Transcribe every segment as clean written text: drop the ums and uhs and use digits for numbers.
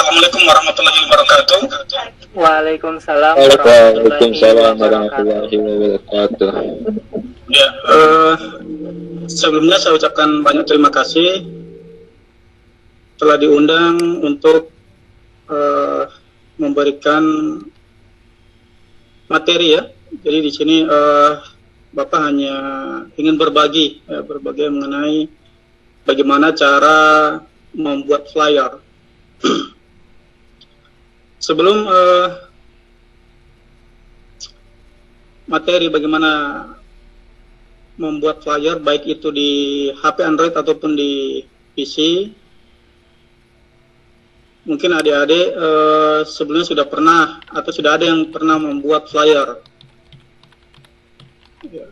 Assalamualaikum warahmatullahi wabarakatuh. Waalaikumsalam Waalaikumsalam warahmatullahi wabarakatuh. Ya, sebelumnya saya ucapkan banyak terima kasih telah diundang untuk memberikan materi ya. Jadi di sini Bapak hanya ingin berbagi mengenai bagaimana cara membuat flyer. Sebelum materi bagaimana membuat flyer, baik itu di HP Android ataupun di PC, mungkin adik-adik sebelumnya sudah pernah atau sudah ada yang pernah membuat flyer. Ya.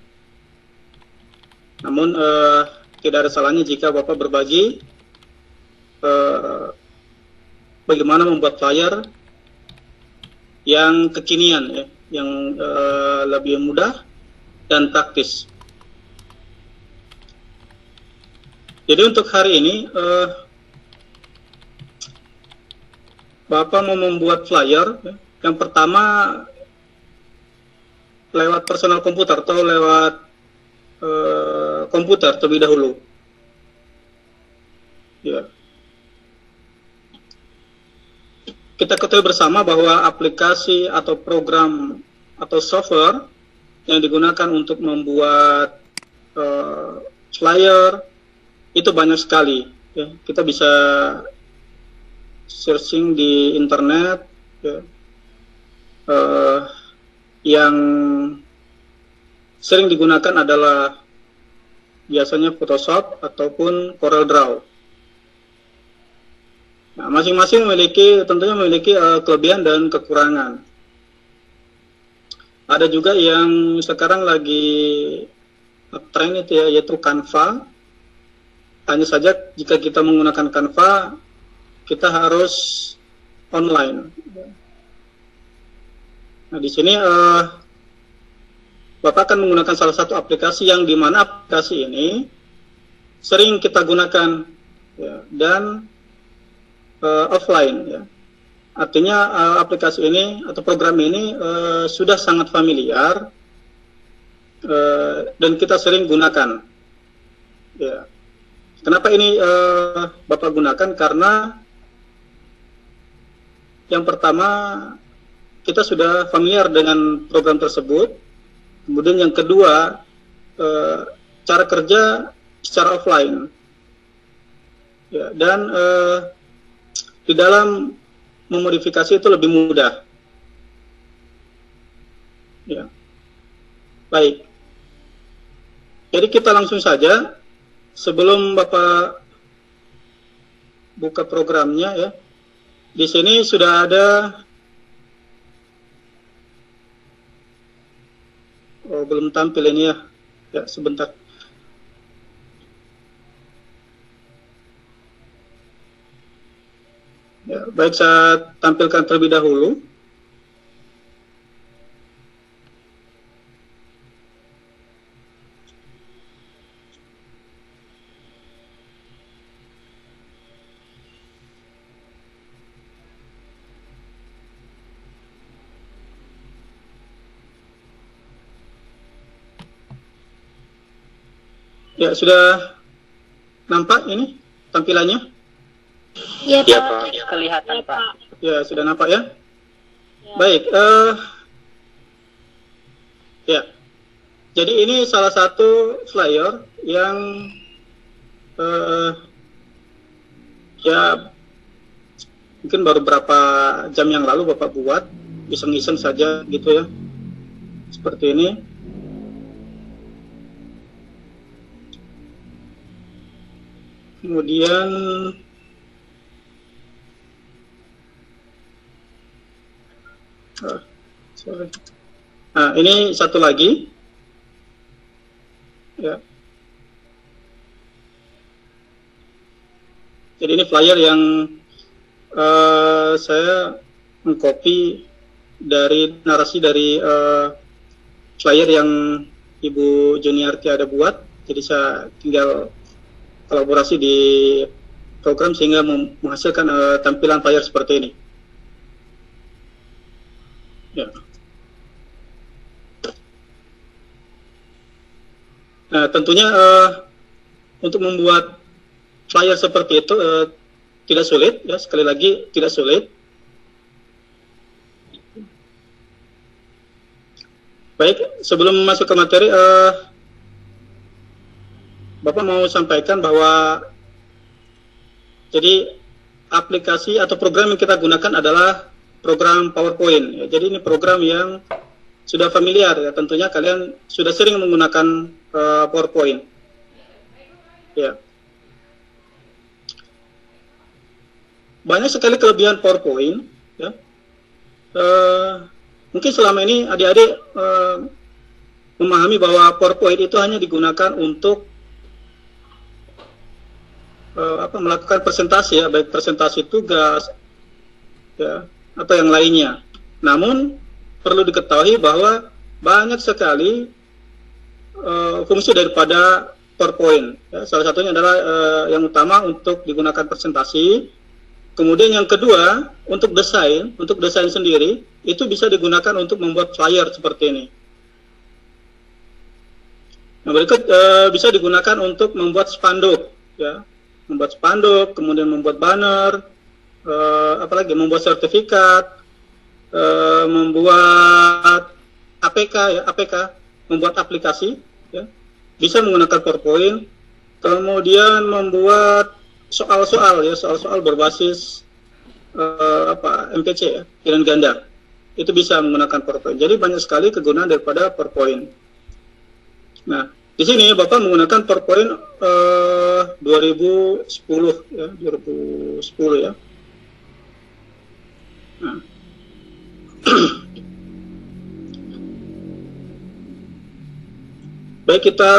Namun tidak ada salahnya jika Bapak berbagi bagaimana membuat flyer yang kekinian, ya, yang lebih mudah dan praktis. Jadi untuk hari ini Bapak mau membuat flyer, ya, yang pertama lewat personal komputer atau lewat komputer terlebih dahulu. Ya. Kita ketahui bersama bahwa aplikasi atau program atau software yang digunakan untuk membuat flyer itu banyak sekali. Ya. Kita bisa searching di internet, ya. Yang sering digunakan adalah biasanya Photoshop ataupun CorelDRAW. Nah, masing-masing tentunya memiliki kelebihan dan kekurangan. Ada juga yang sekarang lagi tren itu ya, yaitu Canva. Hanya saja jika kita menggunakan Canva, kita harus online. Nah, di sini Bapak akan menggunakan salah satu aplikasi yang di mana aplikasi ini sering kita gunakan, ya, dan offline, ya. Artinya aplikasi ini atau program ini sudah sangat familiar dan kita sering gunakan. Ya. Kenapa ini Bapak gunakan? Karena yang pertama kita sudah familiar dengan program tersebut. Kemudian yang kedua cara kerja secara offline. Ya, dan di dalam memodifikasi itu lebih mudah. Ya. Baik. Jadi kita langsung saja, sebelum Bapak buka programnya, ya. Di sini sudah ada belum tampil ini ya. Ya, sebentar. Ya, baik, saya tampilkan terlebih dahulu. Ya, sudah nampak ini tampilannya? Iya, Pak. Kelihatan, Pak. Ya, sudah nampak ya? Baik, ya. Jadi ini salah satu flyer yang ya mungkin baru berapa jam yang lalu Bapak buat, iseng-iseng saja gitu ya. Seperti ini. Kemudian nah, ini satu lagi ya. Jadi ini flyer yang saya mengcopy dari narasi dari flyer yang Ibu Juniarti ada buat. Jadi saya tinggal kolaborasi di program sehingga menghasilkan tampilan flyer seperti ini. Ya. Nah, tentunya untuk membuat flyer seperti itu tidak sulit, ya, sekali lagi tidak sulit. Baik, sebelum masuk ke materi, Bapak mau sampaikan bahwa jadi aplikasi atau program yang kita gunakan adalah program PowerPoint. Ya. Jadi ini program yang sudah familiar, ya. Tentunya kalian sudah sering menggunakan PowerPoint. Ya. Banyak sekali kelebihan PowerPoint. Ya. Mungkin selama ini adik-adik memahami bahwa PowerPoint itu hanya digunakan untuk melakukan presentasi, ya, baik presentasi tugas, ya, atau yang lainnya. Namun perlu diketahui bahwa banyak sekali fungsi daripada PowerPoint. Ya. Salah satunya adalah yang utama untuk digunakan presentasi. Kemudian yang kedua untuk desain sendiri itu bisa digunakan untuk membuat flyer seperti ini. Nah, berikut bisa digunakan untuk membuat spanduk, ya. Membuat spanduk, kemudian membuat banner, apalagi membuat sertifikat, membuat APK, ya, APK, membuat aplikasi, ya, bisa menggunakan PowerPoint. Kemudian membuat soal-soal, ya, soal-soal berbasis MPC, ya, pilihan ganda, itu bisa menggunakan PowerPoint. Jadi banyak sekali kegunaan daripada PowerPoint. Nah, di sini Bapak menggunakan PowerPoint 2010, ya, 2010, ya. Nah. Baik, kita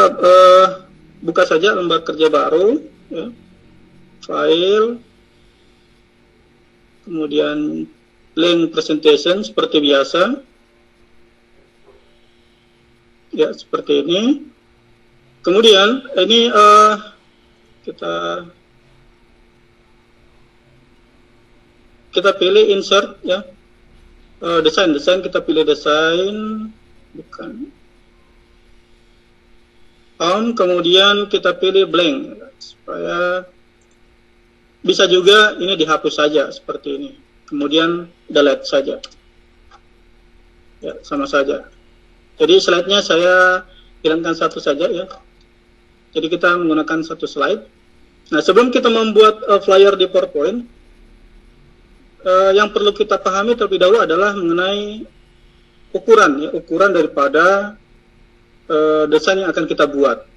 buka saja lembar kerja baru, ya. File, kemudian link presentation seperti biasa, ya, seperti ini. Kemudian ini kita pilih insert, ya, desain, kita pilih desain, bukan home, kemudian kita pilih blank, supaya bisa juga ini dihapus saja seperti ini, kemudian delete saja, ya, sama saja. Jadi slide-nya saya hilangkan satu saja, ya. Jadi kita menggunakan satu slide. Nah, sebelum kita membuat flyer di PowerPoint, yang perlu kita pahami terlebih dahulu adalah mengenai ukuran, ya, ukuran daripada desain yang akan kita buat.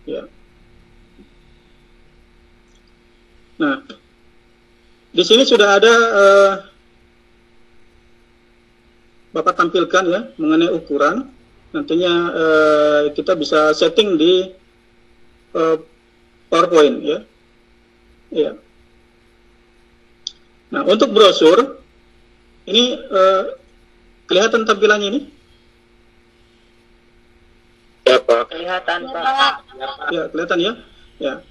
Ya. Nah, di sini sudah ada Bapak tampilkan, ya, mengenai ukuran. Nantinya kita bisa setting di PowerPoint, ya. Ya. Nah, untuk brosur ini kelihatan tampilannya ini? Ya, Pak. Kelihatan, Pak. Ya, kelihatan, ya. Ya.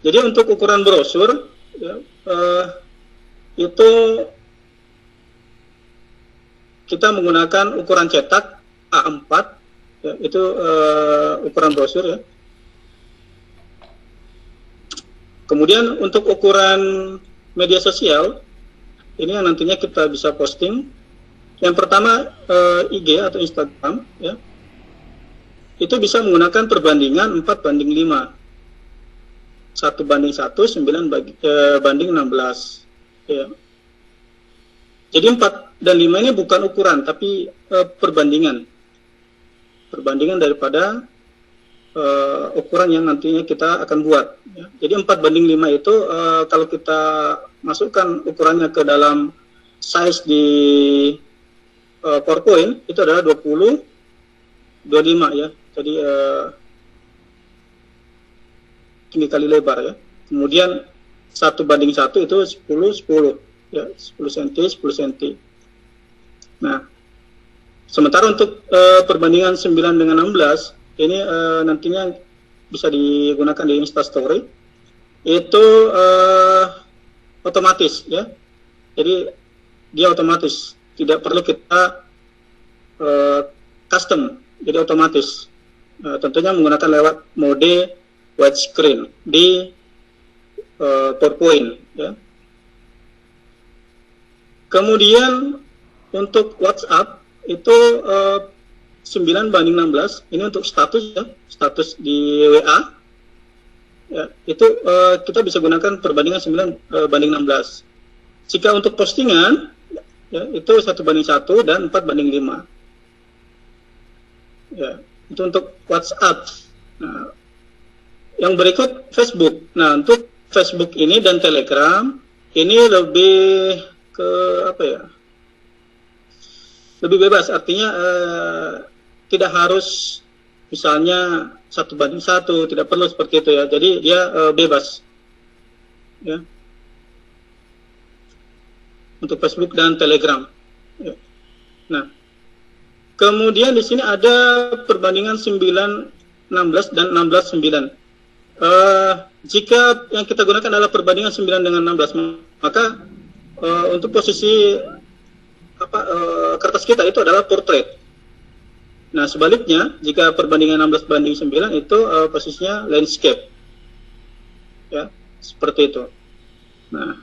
Jadi untuk ukuran brosur, ya, itu kita menggunakan ukuran cetak A4, ya, itu ukuran brosur, ya. Kemudian untuk ukuran media sosial, ini yang nantinya kita bisa posting. Yang pertama IG atau Instagram, ya, itu bisa menggunakan perbandingan 4:5, 1:1, 9:16, ya. Jadi 4 dan 5 ini bukan ukuran, tapi perbandingan daripada ukuran yang nantinya kita akan buat, ya. Jadi 4:5 itu kalau kita masukkan ukurannya ke dalam size di PowerPoint itu adalah 20:25, ya. Jadi tinggi kali lebar, ya. Kemudian 1:1 itu 10:10, ya, 10 cm 10 cm. Nah, sementara untuk perbandingan 9:16 ini nantinya bisa digunakan di Instastory. itu otomatis ya. Jadi dia otomatis, tidak perlu kita custom, jadi otomatis. Tentunya menggunakan lewat mode widescreen di PowerPoint ya. Kemudian untuk WhatsApp itu 9:16, ini untuk status ya, status di WA ya, itu kita bisa gunakan perbandingan 9:16. Jika untuk postingan ya, itu 1:1 dan 4:5 ya, itu untuk WhatsApp. Nah, yang berikut Facebook. Nah, untuk Facebook ini dan Telegram ini lebih ke apa ya, lebih bebas, artinya tidak harus misalnya 1:1, tidak perlu seperti itu ya. Jadi dia bebas ya untuk Facebook dan Telegram ya. Nah, kemudian di sini ada perbandingan 9:16 dan 16:9. Jika yang kita gunakan adalah perbandingan 9 dengan 16, maka untuk posisi kertas kita itu adalah portrait. Nah, sebaliknya jika perbandingan 16:9 itu posisinya landscape. Ya, seperti itu. Nah,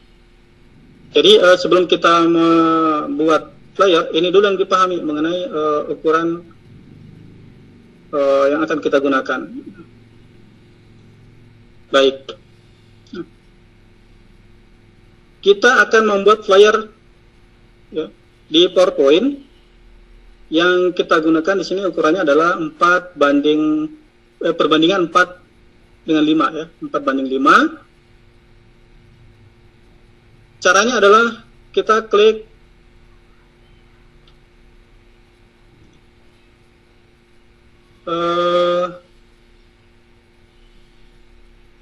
jadi sebelum kita membuat flyer, ini dulu yang dipahami mengenai ukuran yang akan kita gunakan. Baik. Kita akan membuat flyer ya, di PowerPoint. Yang kita gunakan di sini ukurannya adalah perbandingan 4:5 ya, 4:5. Caranya adalah kita klik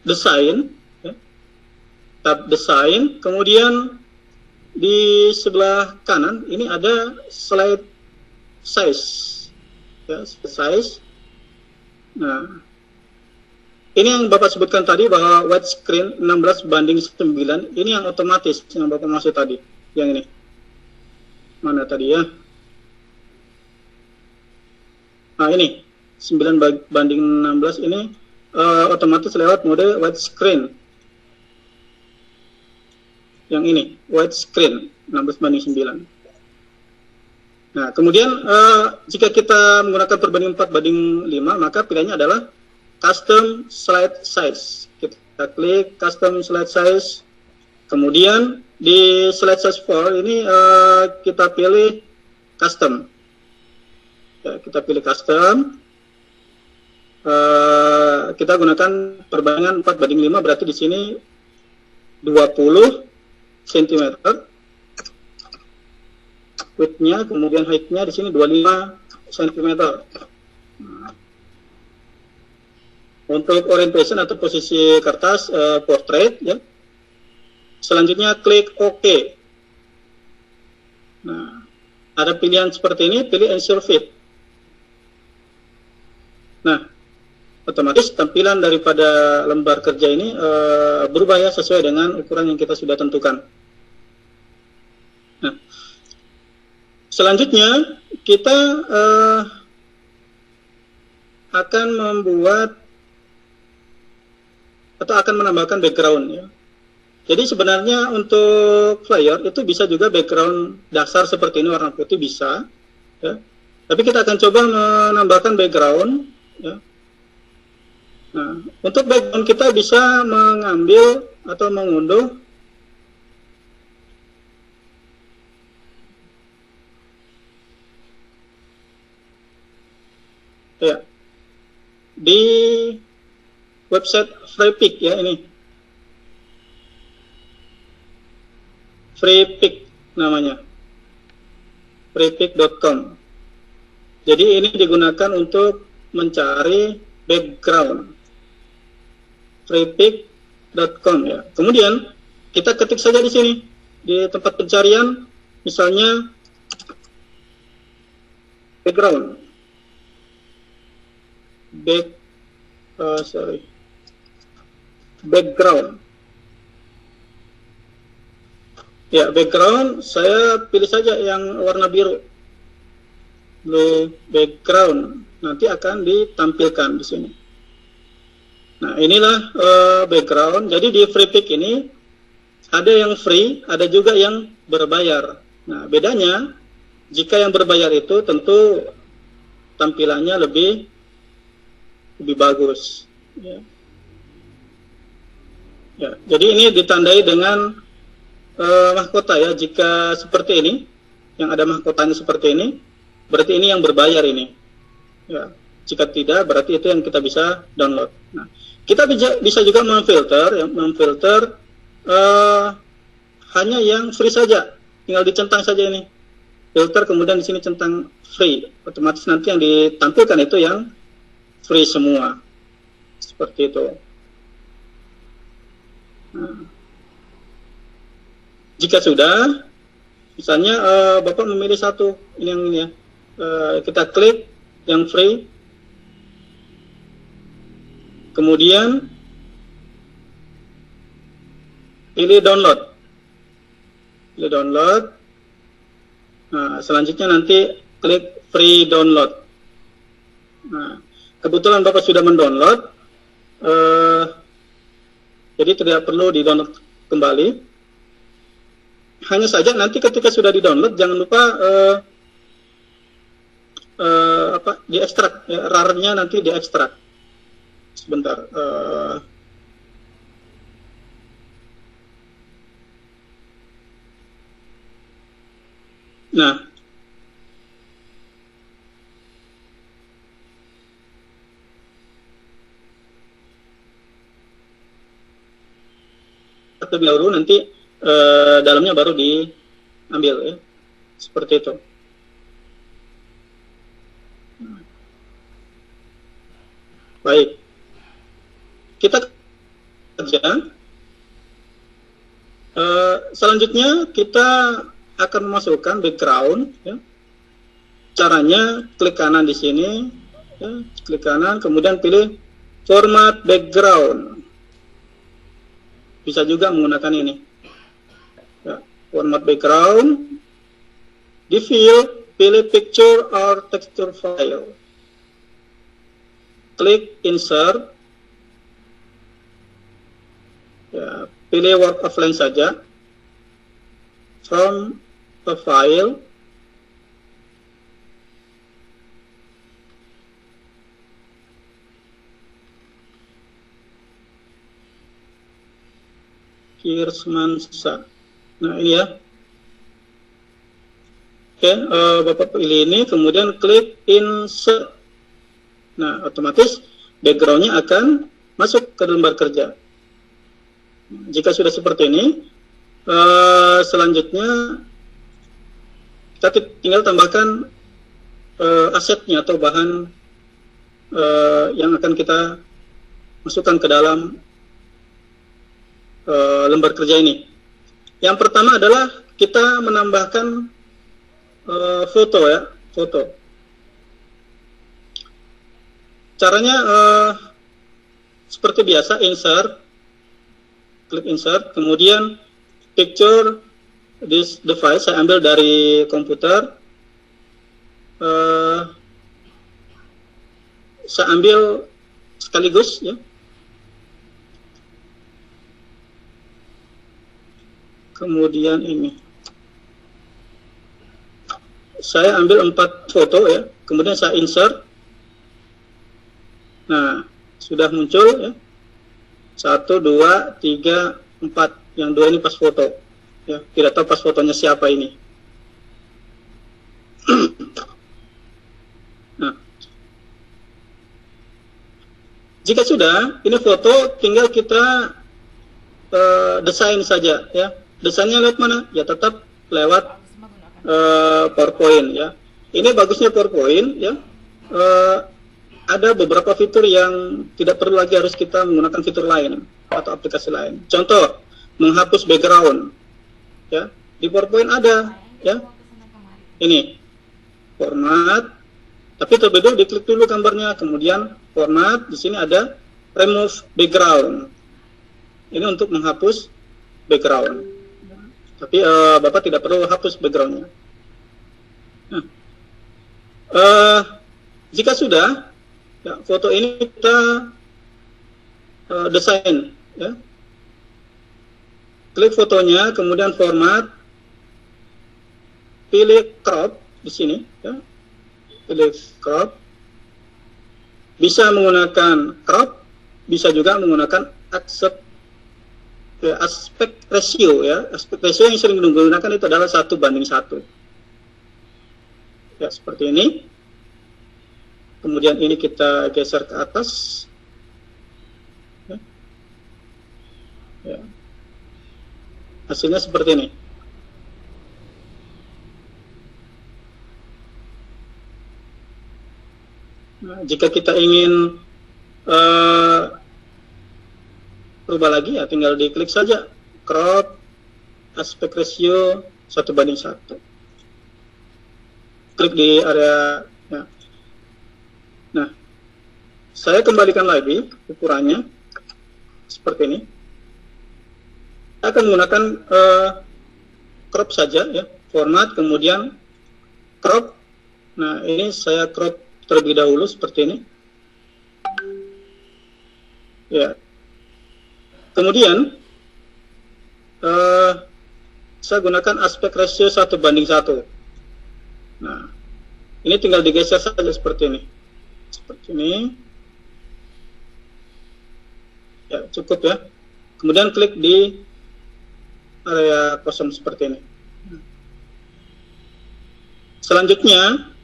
desain ya, tab desain, kemudian di sebelah kanan ini ada slide size ya, size. Nah, ini yang Bapak sebutkan tadi bahwa widescreen 16:9, ini yang otomatis yang Bapak maksud tadi, yang ini mana tadi ya. Nah, ini 9:16 ini otomatis lewat mode widescreen. Yang ini widescreen 16:9. Nah, kemudian jika kita menggunakan perbandingan 4:5, maka pilihannya adalah custom slide size. Kita klik custom slide size. Kemudian di slide size 4 ini kita pilih custom. Ya, kita pilih custom. Kita gunakan perbandingan 4:5, berarti di sini 20 cm width-nya, kemudian height-nya di sini 25 cm. Nah, untuk orientation atau posisi kertas portrait ya. Selanjutnya klik OK. Nah, ada pilihan seperti ini, pilih ensure fit. Nah, otomatis tampilan daripada lembar kerja ini berubah ya, sesuai dengan ukuran yang kita sudah tentukan. Nah, selanjutnya kita akan membuat atau akan menambahkan background ya. Jadi sebenarnya untuk flyer itu bisa juga background dasar seperti ini, warna putih bisa ya. Tapi kita akan coba menambahkan background ya. Nah, untuk background kita bisa mengambil atau mengunduh ya di website Freepik ya, ini Freepik namanya, freepik.com. Jadi ini digunakan untuk mencari background, freepik.com ya. Kemudian kita ketik saja di sini di tempat pencarian, misalnya background, background. Ya, background saya pilih saja yang warna biru. Blue background nanti akan ditampilkan di sini. Nah, inilah background. Jadi di free pick ini ada yang free, ada juga yang berbayar. Nah, bedanya jika yang berbayar itu tentu tampilannya lebih bagus. Ya. Ya, jadi ini ditandai dengan mahkota ya. Jika seperti ini, yang ada mahkotanya seperti ini, berarti ini yang berbayar ini. Ya, jika tidak, berarti itu yang kita bisa download. Nah, kita bisa juga memfilter hanya yang free saja. Tinggal dicentang saja ini. Filter, kemudian di sini centang free. Otomatis nanti yang ditampilkan itu yang free semua. Seperti itu. Nah, jika sudah, misalnya Bapak memilih satu, ini yang ini ya, kita klik yang free, kemudian pilih download. Nah, selanjutnya nanti klik free download. Nah, kebetulan Bapak sudah mendownload, jadi tidak perlu di-download kembali. Hanya saja nanti ketika sudah di-download, jangan lupa diekstrak. Ya, RAR-nya nanti diekstrak. Sebentar. Nah, terlebih dahulu nanti dalamnya baru diambil ya, seperti itu. Baik, kita kerja. Selanjutnya kita akan memasukkan background. Ya. Caranya klik kanan di sini, ya, klik kanan, kemudian pilih format background. Bisa juga menggunakan ini. Ya, format background. Di field, pilih picture or texture file. Klik insert. Ya, pilih word offline saja. From a file. Kirsmansa. Nah, ini ya. Oke, Bapak pilih ini, kemudian klik insert. Nah, otomatis background-nya akan masuk ke lembar kerja. Jika sudah seperti ini, selanjutnya kita tinggal tambahkan asetnya atau bahan yang akan kita masukkan ke dalam lembar kerja ini. Yang pertama adalah kita menambahkan foto ya, foto. Caranya seperti biasa, insert, klik insert, kemudian picture this device, saya ambil dari komputer, saya ambil sekaligus ya. Kemudian ini saya ambil 4 foto ya, kemudian saya insert. Nah, sudah muncul ya, 1, 2, 3, 4. Yang 2 ini pas foto ya, tidak tahu pas fotonya siapa ini. Nah, jika sudah ini foto, tinggal kita desain saja ya. Desainnya lewat mana? Ya tetap lewat PowerPoint ya. Ini bagusnya PowerPoint ya. Ada beberapa fitur yang tidak perlu lagi harus kita menggunakan fitur lain atau aplikasi lain. Contoh, menghapus background ya. Di PowerPoint ada ya. Ini format, tapi terlebih dahulu diklik dulu gambarnya, kemudian format, di sini ada remove background. Ini untuk menghapus background. Tapi Bapak tidak perlu hapus backgroundnya. Nah, jika sudah, ya, foto ini kita desain, ya. Klik fotonya, kemudian format, pilih crop di sini, ya. Pilih crop. Bisa menggunakan crop, bisa juga menggunakan aspek ratio, ya. Aspek ratio yang sering digunakan itu adalah 1:1. Ya, seperti ini. Kemudian ini kita geser ke atas. Ya. Ya. Hasilnya seperti ini. Nah, jika kita ingin berubah lagi, ya tinggal diklik saja crop aspek ratio 1:1. Klik di area. Ya. Nah, saya kembalikan lagi ukurannya seperti ini. Saya akan menggunakan crop saja, ya, format, kemudian crop. Nah, ini saya crop terlebih dahulu seperti ini. Ya. Kemudian saya gunakan aspek ratio 1:1. Nah, ini tinggal digeser saja seperti ini. Seperti ini. Ya, cukup ya. Kemudian klik di area kosong seperti ini. Selanjutnya,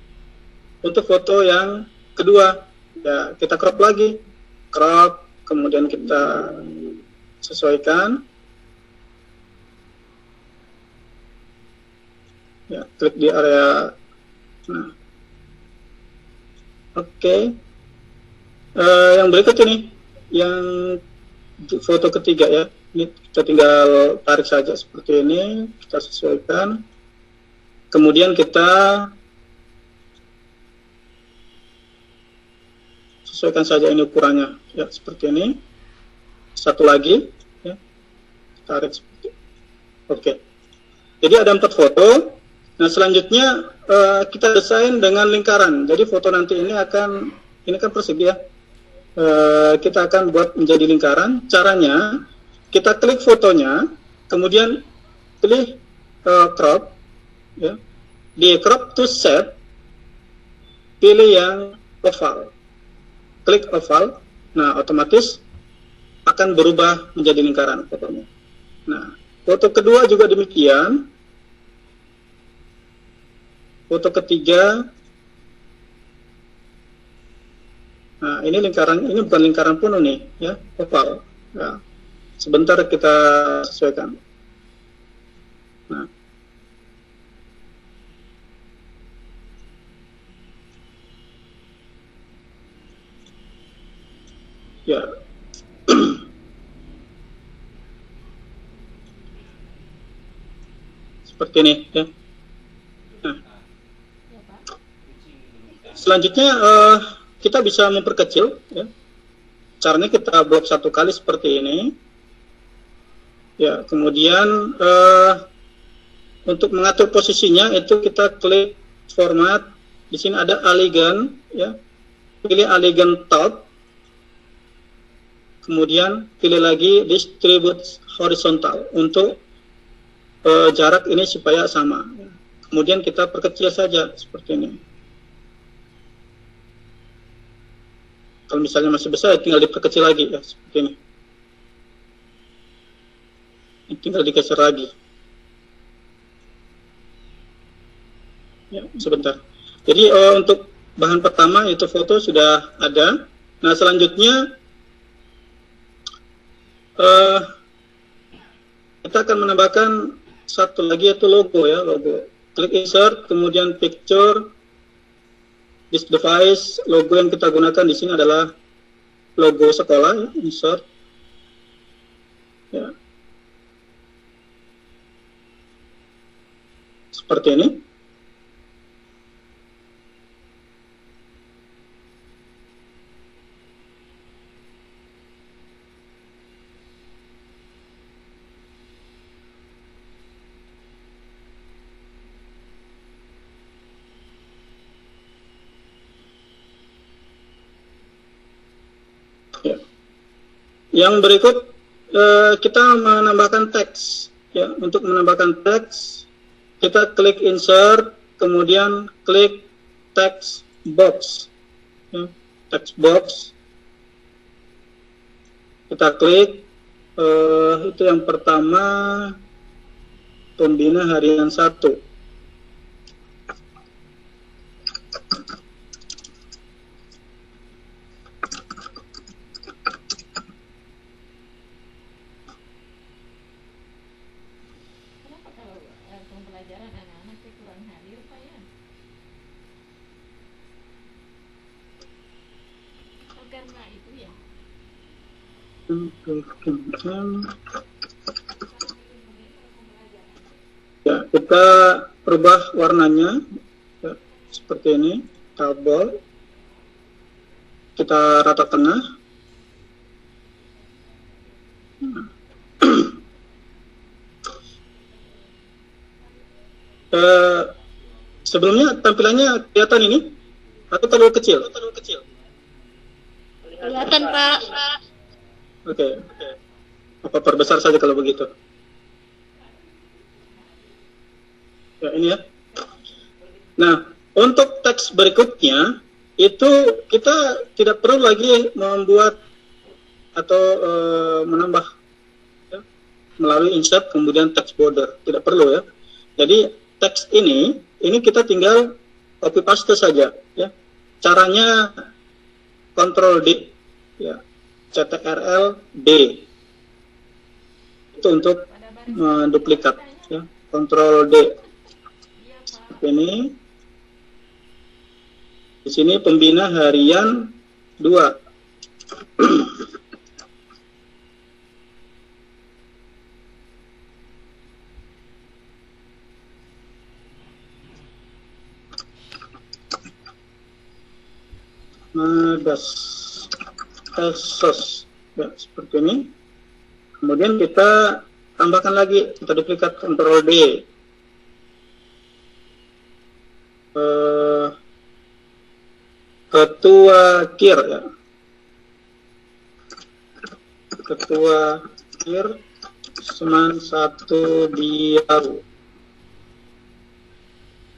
untuk foto yang kedua, ya kita crop lagi. Crop, kemudian kita sesuaikan. Ya, klik di area. Nah, oke. Yang berikut ini, yang foto ketiga, ya. Ini kita tinggal tarik saja seperti ini, kita sesuaikan. Kemudian kita sesuaikan saja ini ukurannya, ya seperti ini. Satu lagi, ya, tarik seperti ini. Oke. Jadi ada 4 foto. Nah, selanjutnya kita desain dengan lingkaran. Jadi foto nanti ini kan persegi, ya. Kita akan buat menjadi lingkaran. Caranya, kita klik fotonya, kemudian pilih crop, ya. Di crop to shape, pilih yang oval. Klik oval. Nah, otomatis akan berubah menjadi lingkaran fotonya. Nah, foto kedua juga demikian. Foto ketiga. Nah, ini lingkaran, ini bukan lingkaran penuh nih, ya, oval. Ya. Sebentar kita sesuaikan. Nah. Ya. Seperti ini, ya. Nah. Selanjutnya kita bisa memperkecil, ya. Caranya kita blok 1 kali seperti ini. Ya, kemudian untuk mengatur posisinya itu kita klik format. Di sini ada alignment, ya. Pilih alignment top. Kemudian pilih lagi distribute horizontal untuk jarak ini supaya sama. Kemudian kita perkecil saja seperti ini. Kalau misalnya masih besar, tinggal diperkecil lagi, ya, seperti ini. Tinggal digeser lagi. Ya, sebentar. Jadi untuk bahan pertama itu foto sudah ada. Nah, selanjutnya kita akan menambahkan satu lagi, yaitu logo, ya, logo. Klik insert, kemudian picture. This device, logo yang kita gunakan di sini adalah logo sekolah, ya, insert. Ya. Seperti ini. Ya. Yang berikut kita menambahkan teks. Ya, untuk menambahkan teks, kita klik insert, kemudian klik text box. Ya, text box. Kita klik itu yang pertama, pembina harian 1. Ya, kita rubah warnanya ya, seperti ini, tabel. Kita rata tengah. Sebelumnya tampilannya kelihatan ini atau terlalu kecil? Kelihatan, Pak. Oke. Apa perbesar saja kalau begitu? Ya, ini ya. Nah, untuk teks berikutnya itu kita tidak perlu lagi membuat atau menambah ya, melalui insert kemudian text border, tidak perlu ya. Jadi teks ini kita tinggal copy paste saja ya. Caranya Ctrl D ya. Ctrl D itu untuk menduplikat ya. Ctrl D ini di sini pembina harian 2. Esos ya, seperti ini. Kemudian kita tambahkan lagi, kita duplikat Ctrl D. Ketua KIR ya. Ketua KIR Seman 1 Biau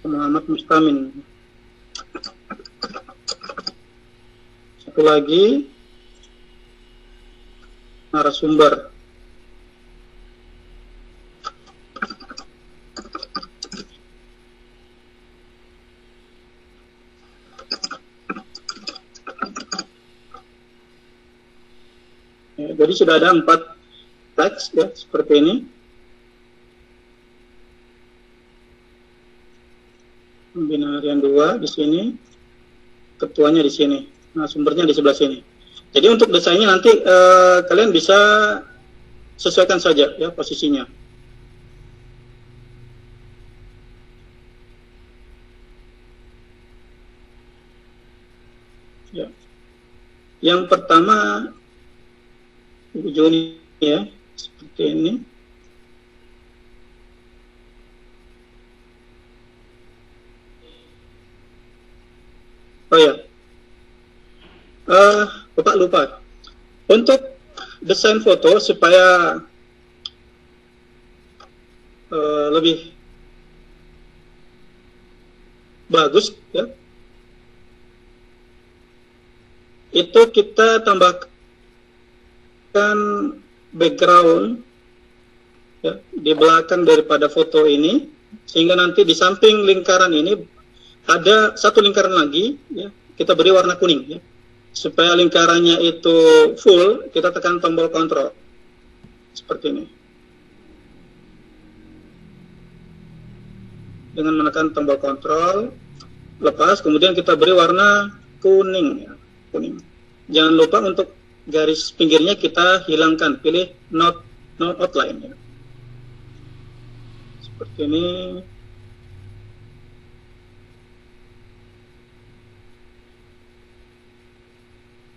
Muhammad Mustamin. Satu lagi narasumber. Ya, jadi sudah ada 4 teks ya seperti ini. Pembina harian 2 di sini, ketuanya di sini, nah sumbernya di sebelah sini. Jadi untuk desainnya nanti kalian bisa sesuaikan saja ya posisinya. Ya. Yang pertama Ibu Joni ya, seperti ini. Oh ya, Bapak lupa. Untuk desain foto supaya lebih bagus ya, itu kita tambahkan background ya, di belakang daripada foto ini, sehingga nanti di samping lingkaran ini ada satu lingkaran lagi ya, kita beri warna kuning ya. Supaya lingkarannya itu full, kita tekan tombol kontrol seperti ini. Dengan menekan tombol kontrol, lepas, kemudian kita beri warna kuning ya, kuning. Jangan lupa untuk garis pinggirnya kita hilangkan, pilih no outline ya. Seperti ini.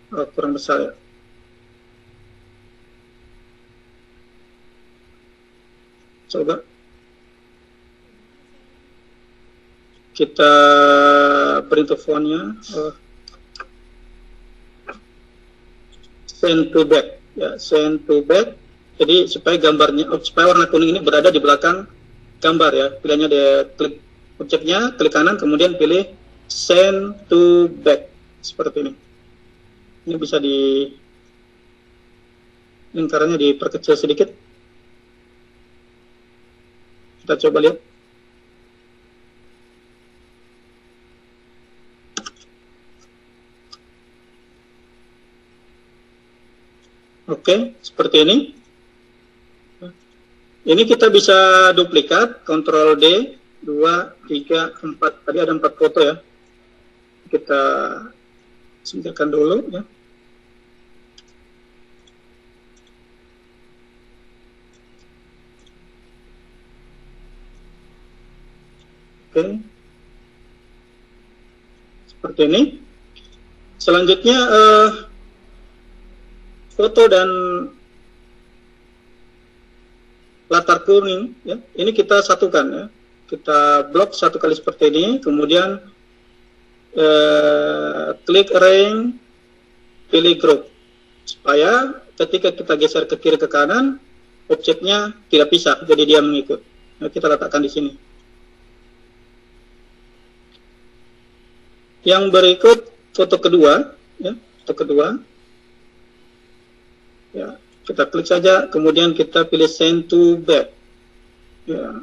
Oh, kurang besar ya. Coba kita print fontnya. send to back, ya, send to back. Jadi supaya supaya warna kuning ini berada di belakang gambar ya. Pilihannya dia klik objeknya, klik kanan, kemudian pilih send to back seperti ini. Ini bisa lingkarannya diperkecil sedikit. Kita coba lihat. Oke, seperti ini. Ini kita bisa duplikat, Ctrl D, 2, 3, 4. Tadi ada 4 foto ya. Kita singkirkan dulu ya. Oke. Seperti ini. Selanjutnya foto dan latar kuning ya. Ini kita satukan ya. Kita blok satu kali seperti ini, kemudian klik arrange, pilih group supaya ketika kita geser ke kiri ke kanan objeknya tidak pisah, jadi dia mengikut. Nah, kita letakkan di sini. Yang berikut foto kedua ya, foto kedua ya, kita klik saja, kemudian kita pilih send to back ya.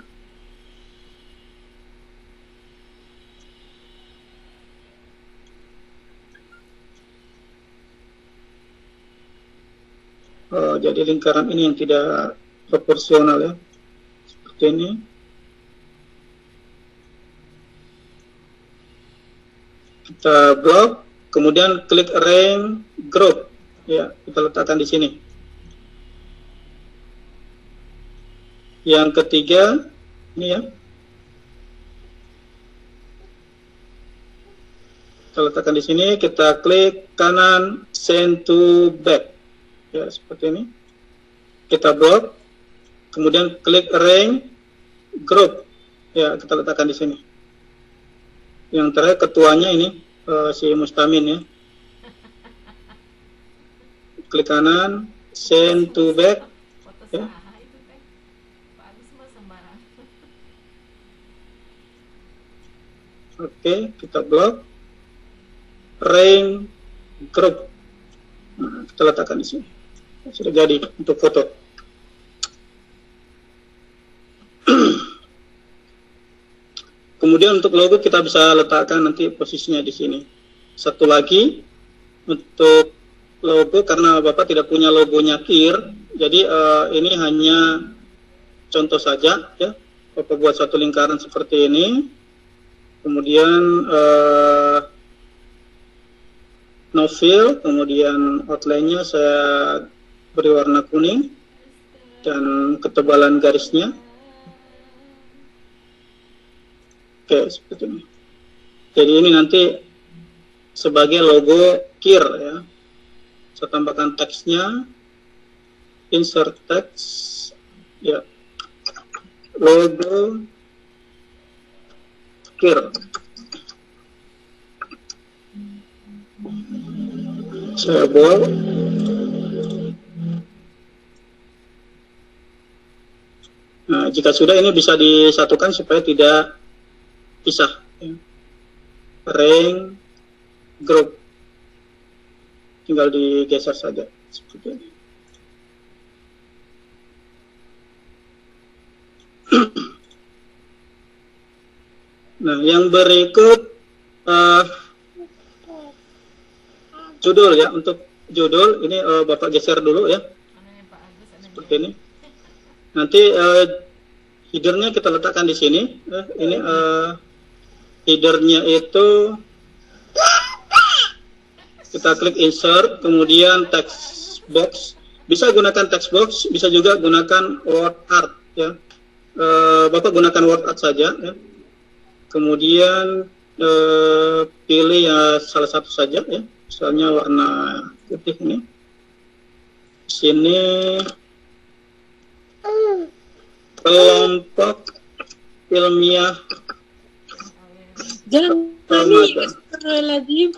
Jadi lingkaran ini yang tidak proporsional ya, seperti ini. Kita blok, kemudian klik arrange group ya, kita letakkan di sini. Yang ketiga ini ya, kita letakkan di sini, kita klik kanan send to back ya, seperti ini. Kita blok, kemudian klik arrange group ya, kita letakkan di sini. Yang terakhir ketuanya ini si Mustamin ya, klik kanan send to back ya. Oke, kita blok arrange group. Nah, kita letakkan di sini. Sudah jadi untuk foto. Kemudian untuk logo kita bisa letakkan nanti posisinya di sini. Satu lagi untuk logo, karena Bapak tidak punya logonya KIR, jadi ini hanya contoh saja ya. Bapak buat satu lingkaran seperti ini. Kemudian no fill, kemudian outline-nya saya beri warna kuning dan ketebalan garisnya. Oke, seperti ini. Jadi ini nanti sebagai logo KIR ya. Saya tambahkan teksnya, insert text ya, logo KIR. Saya bold. Nah, jika sudah ini bisa disatukan supaya tidak pisah ya. Arrange group, tinggal digeser saja seperti ini. Nah, yang berikut judul ya. Untuk judul ini Bapak geser dulu ya, seperti ini. Nanti headernya kita letakkan di sini. Ini headernya itu kita klik insert, kemudian text box. Bisa gunakan text box, bisa juga gunakan word art ya. Bapak gunakan word art saja ya. Kemudian pilih ya salah satu saja ya, misalnya warna putih ini. Sini kelompok ilmiah Jangan panik, astagfirullahaladzim.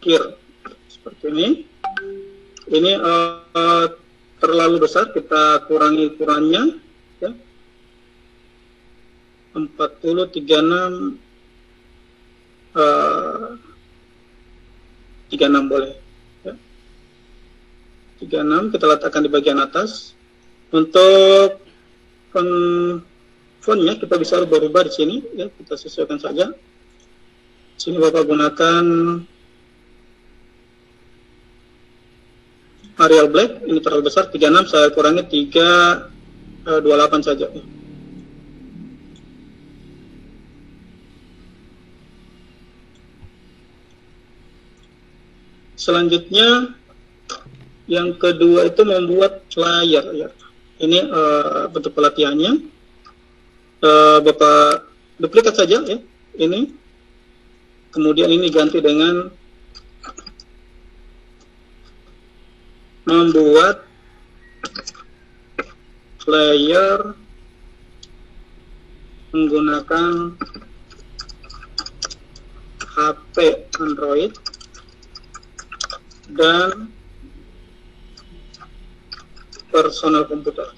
clear seperti ini. Ini terlalu besar, kita kurangi ukurannya ya. 40 36 36 boleh ya. 36 kita letakkan di bagian atas. Untuk fontnya kita bisa berubah di sini ya, kita sesuaikan saja. Di sini Bapak gunakan Arial Black, ini terlalu besar 36, saya kurangi 328 saja ya. Selanjutnya yang kedua itu membuat flyer ya. Ini bentuk pelatihannya. Bapak duplikat saja ya ini. Kemudian ini ganti dengan membuat flyer menggunakan HP Android dan personal komputer.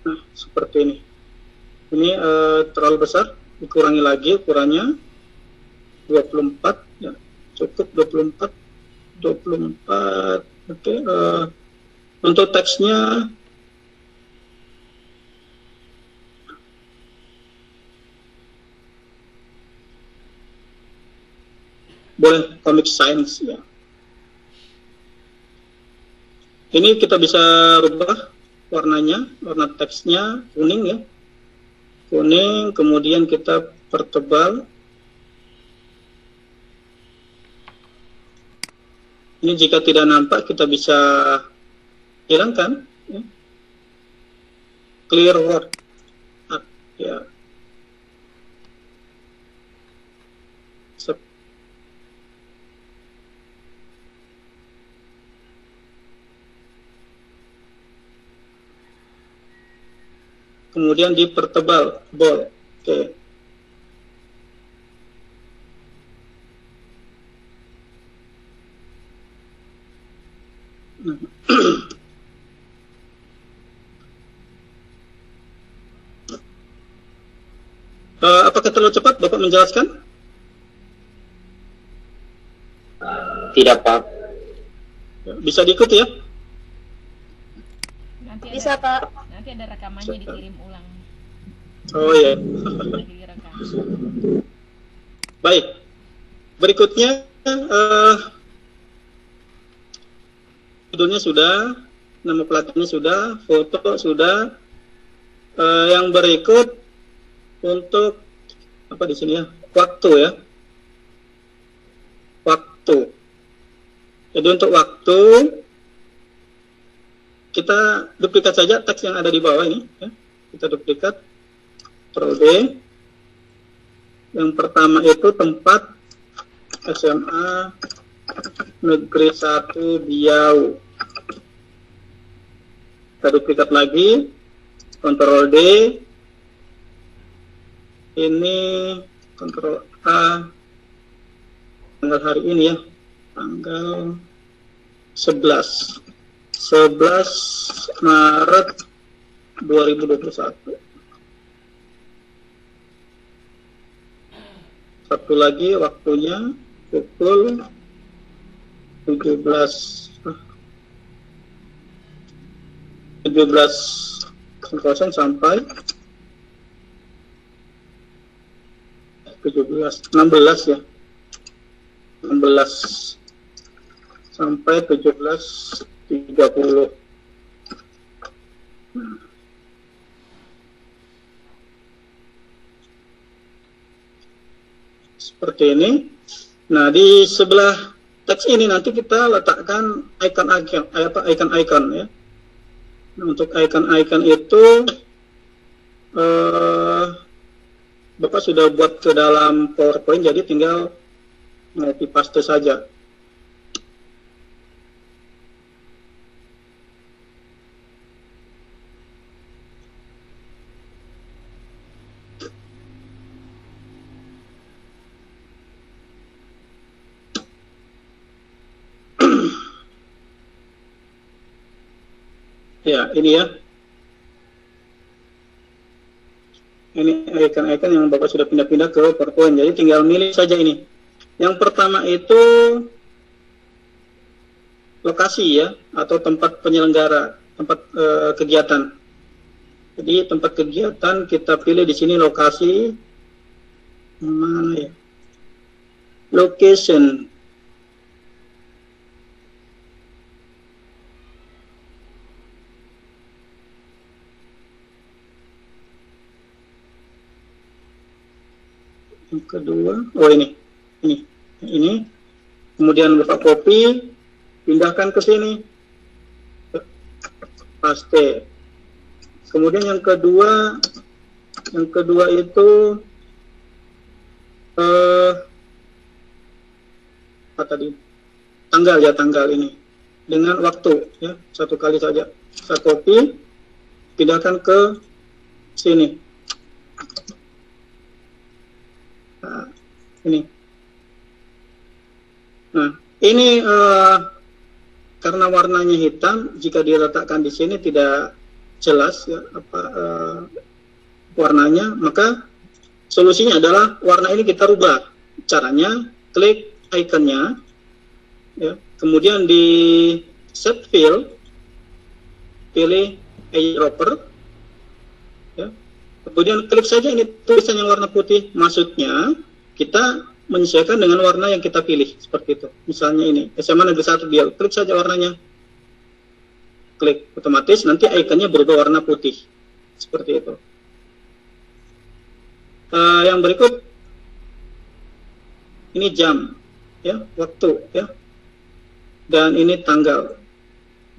Nah, seperti ini. Ini terlalu besar, dikurangi lagi ukurannya 24 ya, cukup 24. Oke, untuk teksnya boleh Comic Sans ya. Ini kita bisa rubah warnanya, warna teksnya kuning ya, kuning, kemudian kita pertebal. Ini jika tidak nampak kita bisa hilangkan ya. Clear word ya. Kemudian dipertebal, bold. Oke. Apakah terlalu cepat Bapak menjelaskan? Tidak, Pak. Bisa diikuti ya? Bisa, Pak. Nanti ada rekamannya dikirim ulang. Oh iya. Lagi direkam. Baik. Berikutnya judulnya sudah, nama pelatihnya sudah, foto sudah. Yang berikut untuk apa di sini ya? Waktu ya. Waktu. Jadi untuk waktu kita duplikat saja teks yang ada di bawah ini ya. Kita duplikat, Ctrl D. Yang pertama itu tempat SMA Negeri 1 Biau. Kita duplikat lagi, Ctrl D. Ini Ctrl A. Tanggal hari ini ya, tanggal 11 Maret 2021. Satu lagi waktunya pukul 17.00 sampai 16 ya. 16 sampai 17.30. Seperti ini. Nah, di sebelah teks ini nanti kita letakkan icon-icon ya. Nah, untuk icon-icon itu Bapak sudah buat ke dalam PowerPoint, jadi tinggal copy paste saja. Ya, ini ya. Ini icon-icon yang Bapak sudah pindah-pindah ke PowerPoint. Jadi tinggal milih saja ini. Yang pertama itu lokasi ya, atau tempat penyelenggara, tempat kegiatan. Jadi tempat kegiatan kita pilih di sini lokasi. Mana ya? Location. Yang kedua, oh ini, kemudian Bapak copy, pindahkan ke sini, paste. Kemudian yang kedua itu apa tadi? Tanggal ini dengan waktu ya, satu kali saja. Saya copy, pindahkan ke sini. Nah, ini karena warnanya hitam, jika diletakkan di sini tidak jelas ya apa warnanya, maka solusinya adalah warna ini kita rubah. Caranya klik ikonnya, ya, kemudian di set fill, pilih eyedropper. Kemudian klik saja ini tulisan yang warna putih, maksudnya kita menyesuaikan dengan warna yang kita pilih, seperti itu. Misalnya ini, SMA Negeri 1 Bial, klik saja warnanya. Klik, otomatis nanti ikonnya berubah warna putih. Seperti itu. Yang berikut, ini jam, ya, waktu, ya. Dan ini tanggal,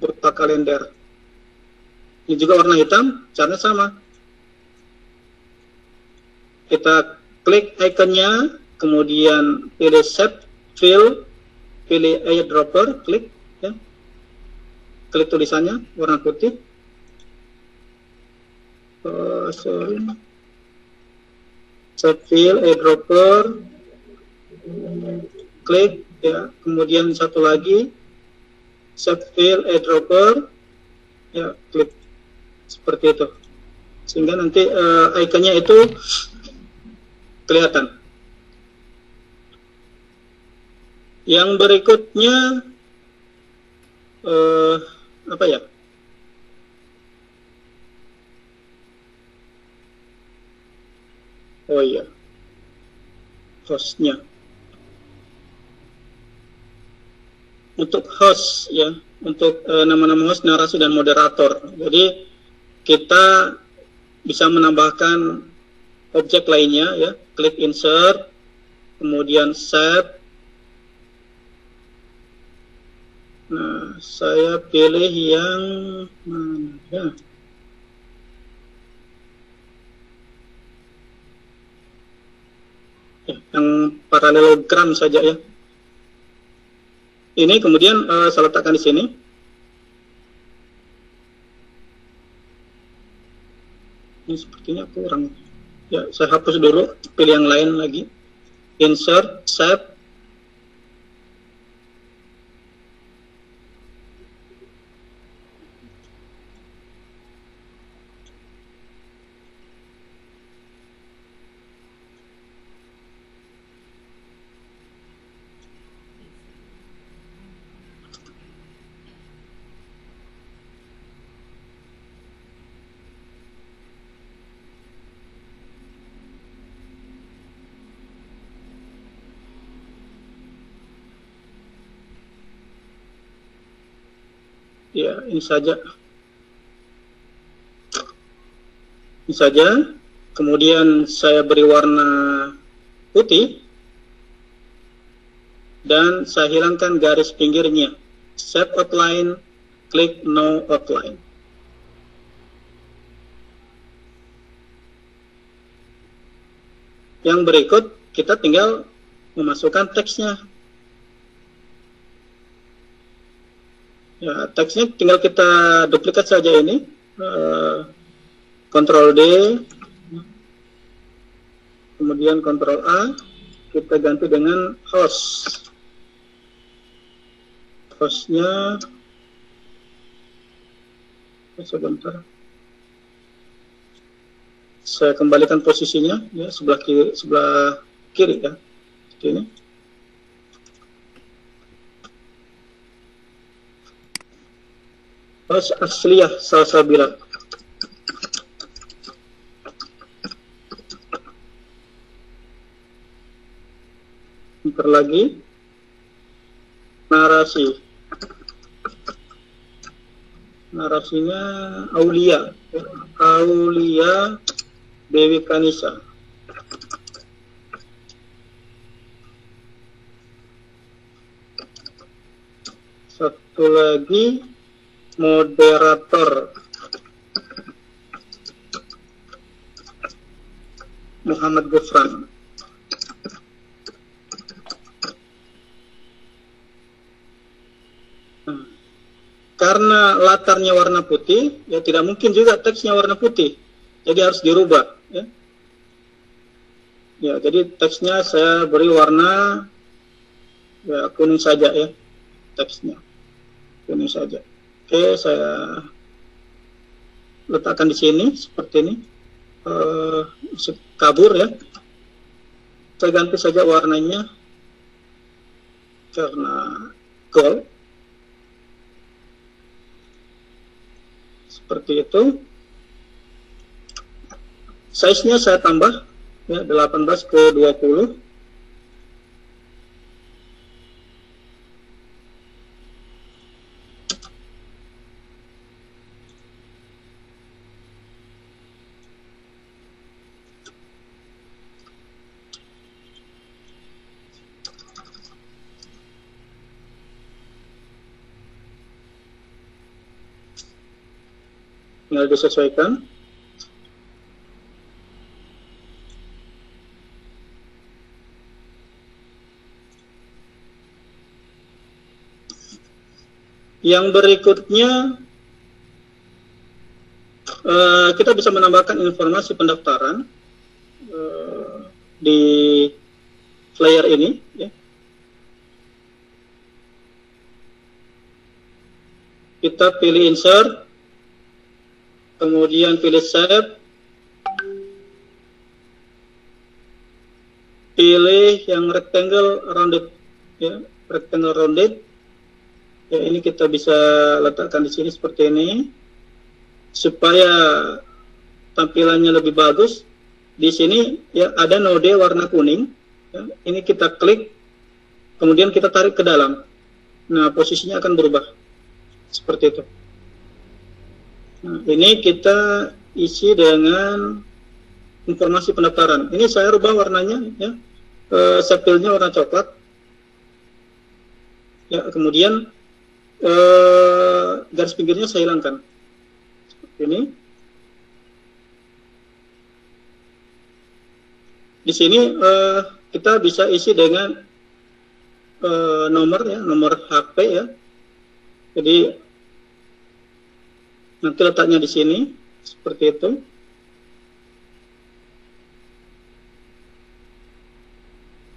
berupa kalender. Ini juga warna hitam, caranya sama. Kita klik ikonnya, kemudian pilih set fill, pilih eyedropper, klik ya. Klik tulisannya warna putih. Set fill, eyedropper, klik ya. Kemudian satu lagi set fill, eyedropper, ya, klik seperti itu. Sehingga nanti ikonnya itu kelihatan. Yang berikutnya apa ya? Oh iya, hostnya. Untuk host ya, untuk nama-nama host, narasi dan moderator. Jadi kita bisa menambahkan objek lainnya ya, klik insert, kemudian set. Nah, saya pilih yang mana ya? Yang parallelogram saja ya. Ini kemudian saya letakkan di sini. Ini sepertinya kurang. Ya, saya hapus dulu, pilih yang lain lagi. Insert, set. Ya, ini saja. Ini saja. Kemudian saya beri warna putih. Dan saya hilangkan garis pinggirnya. Set outline, klik no outline. Yang berikut, kita tinggal memasukkan teksnya. Ya, teksnya tinggal kita duplikat saja ini, Ctrl D, kemudian Ctrl A, kita ganti dengan host. Hostnya Sebentar. Saya kembalikan posisinya ya, sebelah kiri ya. Seperti ini. Asliyah salsabila. Bentar lagi. Narasi. Narasinya Aulia. Aulia Dewi Kanisa. Satu lagi moderator Muhammad Gufran. Karena latarnya warna putih, ya tidak mungkin juga teksnya warna putih. Jadi harus dirubah. Ya, ya jadi teksnya saya beri warna ya, kuning saja ya, teksnya kuning saja. Oke, saya letakkan di sini seperti ini, kabur ya. Saya ganti saja warnanya karena gold. Seperti itu. Size-nya saya tambah ya 18:20. Tinggal disesuaikan. Yang berikutnya kita bisa menambahkan informasi pendaftaran di flyer ini ya. Kita pilih insert, kemudian pilih save, pilih yang rectangle rounded ya, rectangle rounded. Ya, ini kita bisa letakkan di sini seperti ini supaya tampilannya lebih bagus. Di sini ya ada node warna kuning. Ya, ini kita klik, kemudian kita tarik ke dalam. Nah, posisinya akan berubah seperti itu. Nah, ini kita isi dengan informasi pendaftaran. Ini saya rubah warnanya ya, sepilnya warna coklat. Ya, kemudian garis pinggirnya saya hilangkan seperti ini. Di sini kita bisa isi dengan nomor ya, nomor HP ya. Jadi nanti letaknya di sini seperti itu.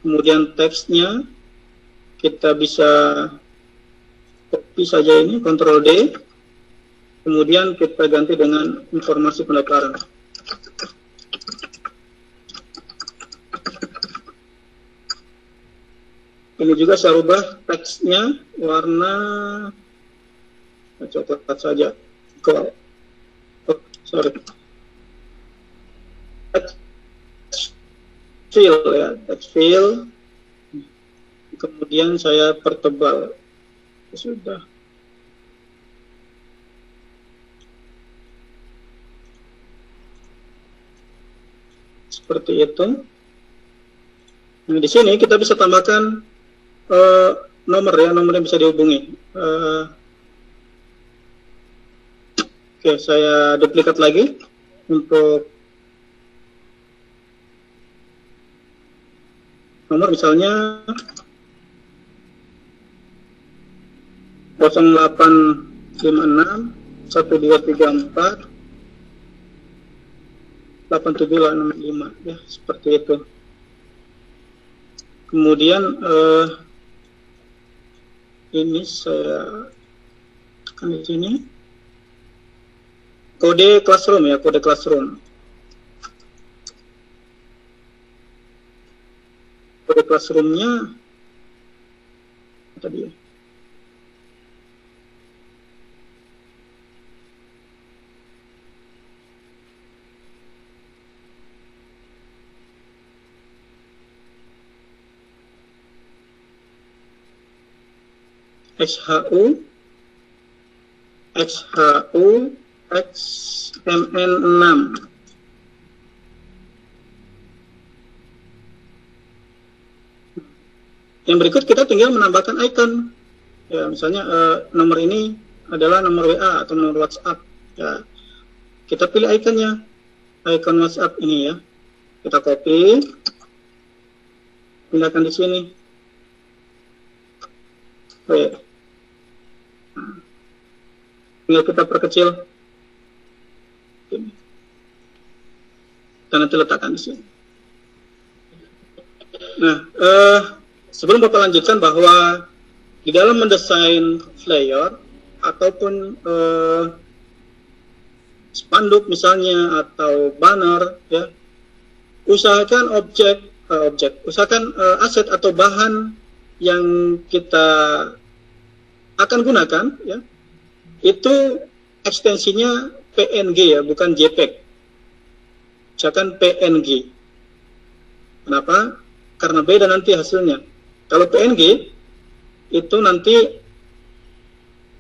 Kemudian teksnya kita bisa copy saja ini, Ctrl D, kemudian kita ganti dengan informasi pendaftaran. Ini juga saya rubah teksnya warna coklat saja, gold. Sorry, text fill ya, text fill. Kemudian saya pertebal. Sudah. Seperti itu. Nah, di sini kita bisa tambahkan nomor ya, nomor yang bisa dihubungi. Oke, saya duplikat lagi untuk nomor, misalnya 0856 1234 87865 ya, seperti itu. Kemudian ini saya tekan di sini. kode classroom ya, kode classroom. Kode classroomnya tadi ya. XHU XMN6. Yang berikut kita tinggal menambahkan icon. Ya, misalnya nomor ini adalah nomor WA atau nomor WhatsApp. Ya, kita pilih iconnya, icon WhatsApp ini ya. Kita copy, pindahkan di sini. Oke. Tinggal kita perkecil. Dan nanti letakkan di sini. Nah, sebelum Bapak lanjutkan bahwa di dalam mendesain flyer ataupun spanduk misalnya atau banner, ya, usahakan usahakan aset atau bahan yang kita akan gunakan, ya, itu ekstensinya PNG ya, bukan JPEG. Misalkan PNG. Kenapa? Karena beda nanti hasilnya. Kalau PNG itu nanti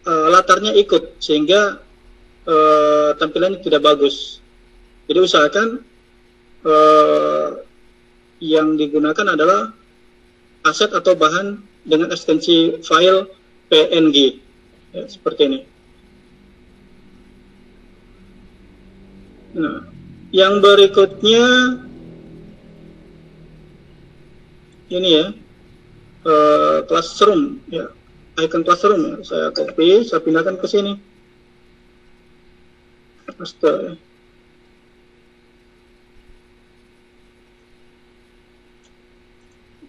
latarnya ikut sehingga tampilannya tidak bagus. Jadi usahakan yang digunakan adalah aset atau bahan dengan ekstensi file PNG, ya, seperti ini. Nah, yang berikutnya ini ya, classroom ya, icon classroom ya. Saya copy, saya pindahkan ke sini. Paste.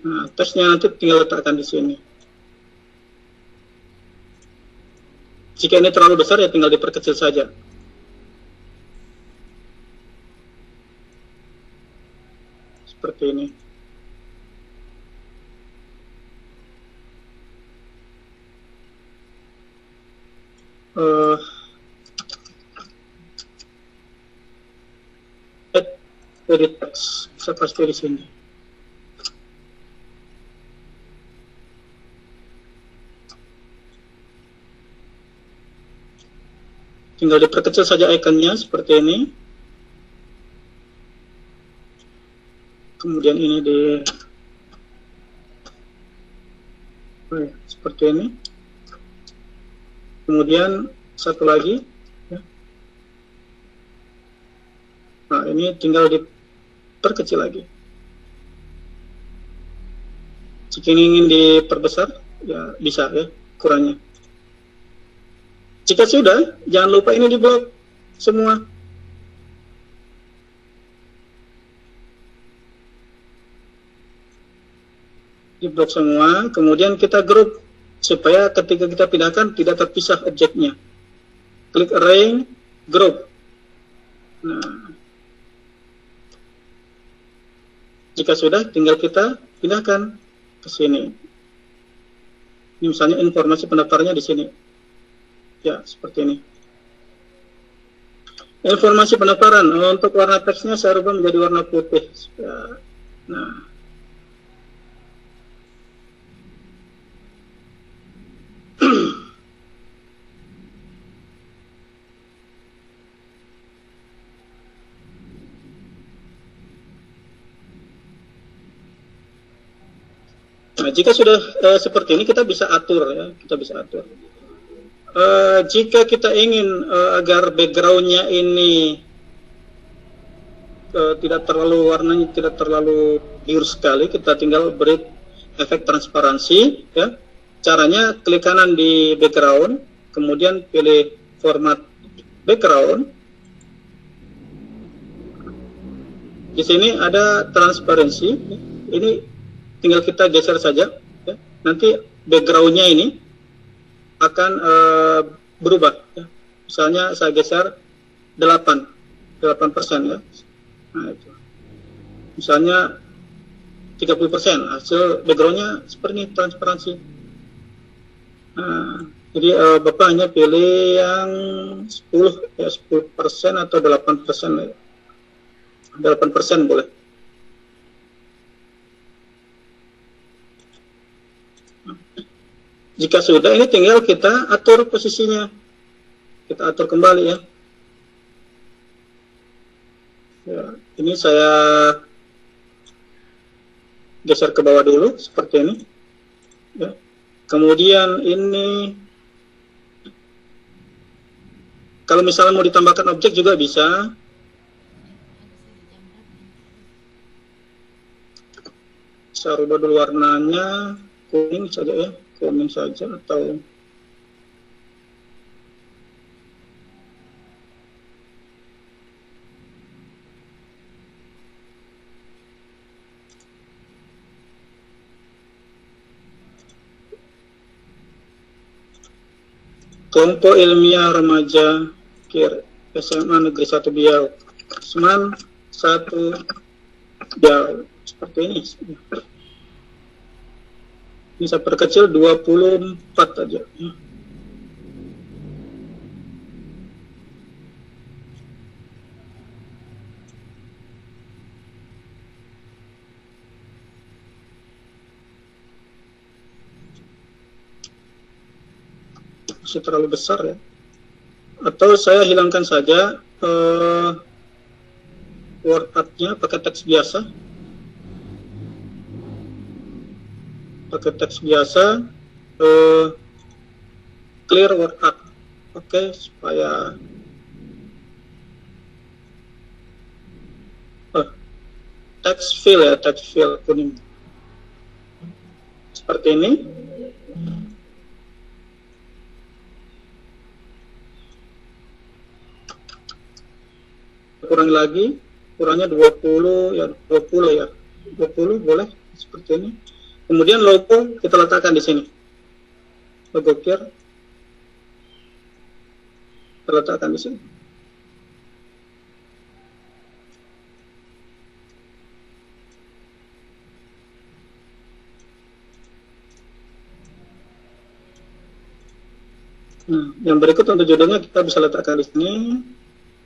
Nah, tesnya nanti tinggal letakkan di sini. Jika ini terlalu besar ya tinggal diperkecil saja. Seperti ini. Edit text, saya pasti di sini. Tinggal diperkecil saja ikonnya seperti ini. Kemudian ini seperti ini. Kemudian satu lagi. Ya. Nah, ini tinggal diperkecil lagi. Jika ingin diperbesar, ya bisa ya ukurannya. Jika sudah, jangan lupa ini di blok semua. Di blok semua, kemudian kita group supaya ketika kita pindahkan tidak terpisah objeknya. Klik arrange, group. Nah, jika sudah, tinggal kita pindahkan ke sini. Ini misalnya informasi pendaftarnya di sini. Ya, seperti ini. Informasi pendaftaran untuk warna teksnya saya rubah menjadi warna putih. Ya. Nah, nah, jika sudah seperti ini kita bisa atur ya, kita bisa atur. Jika kita ingin agar backgroundnya ini tidak terlalu warnanya tidak terlalu biru sekali, kita tinggal beri efek transparansi ya. Caranya klik kanan di background, kemudian pilih format background. Di sini ada transparansi. Ini tinggal kita geser saja ya. Nanti backgroundnya ini akan berubah ya. Misalnya saya geser 8% ya. Nah, itu. Misalnya 30% hasil backgroundnya seperti ini, transparansi. Nah, jadi Bapak hanya pilih yang 10% atau 8% ya. 8% boleh. Jika sudah, ini tinggal kita atur posisinya. Kita atur kembali ya. Ya, ini saya geser ke bawah dulu seperti ini. Ya. Kemudian ini kalau misalnya mau ditambahkan objek juga bisa. Saya rubah dulu warnanya kuning saja ya, kuning saja atau kelompok ilmiah remaja KIR SMA Negeri 1 Biau, Seman 1 Biau, seperti ini. Ini saya perkecil 24 aja. Masih terlalu besar ya. Atau saya hilangkan saja word art-nya pakai teks biasa. Pakai teks biasa, clear word art. Oke, supaya text fill ya, text fill kuning. Seperti ini. Kurang lagi, kurangnya 20 ya, 20 ya. 20 boleh seperti ini. Kemudian logo kita letakkan di sini. Logo KIR kita letakkan di sini. Nah, yang berikut untuk judulnya kita bisa letakkan di sini,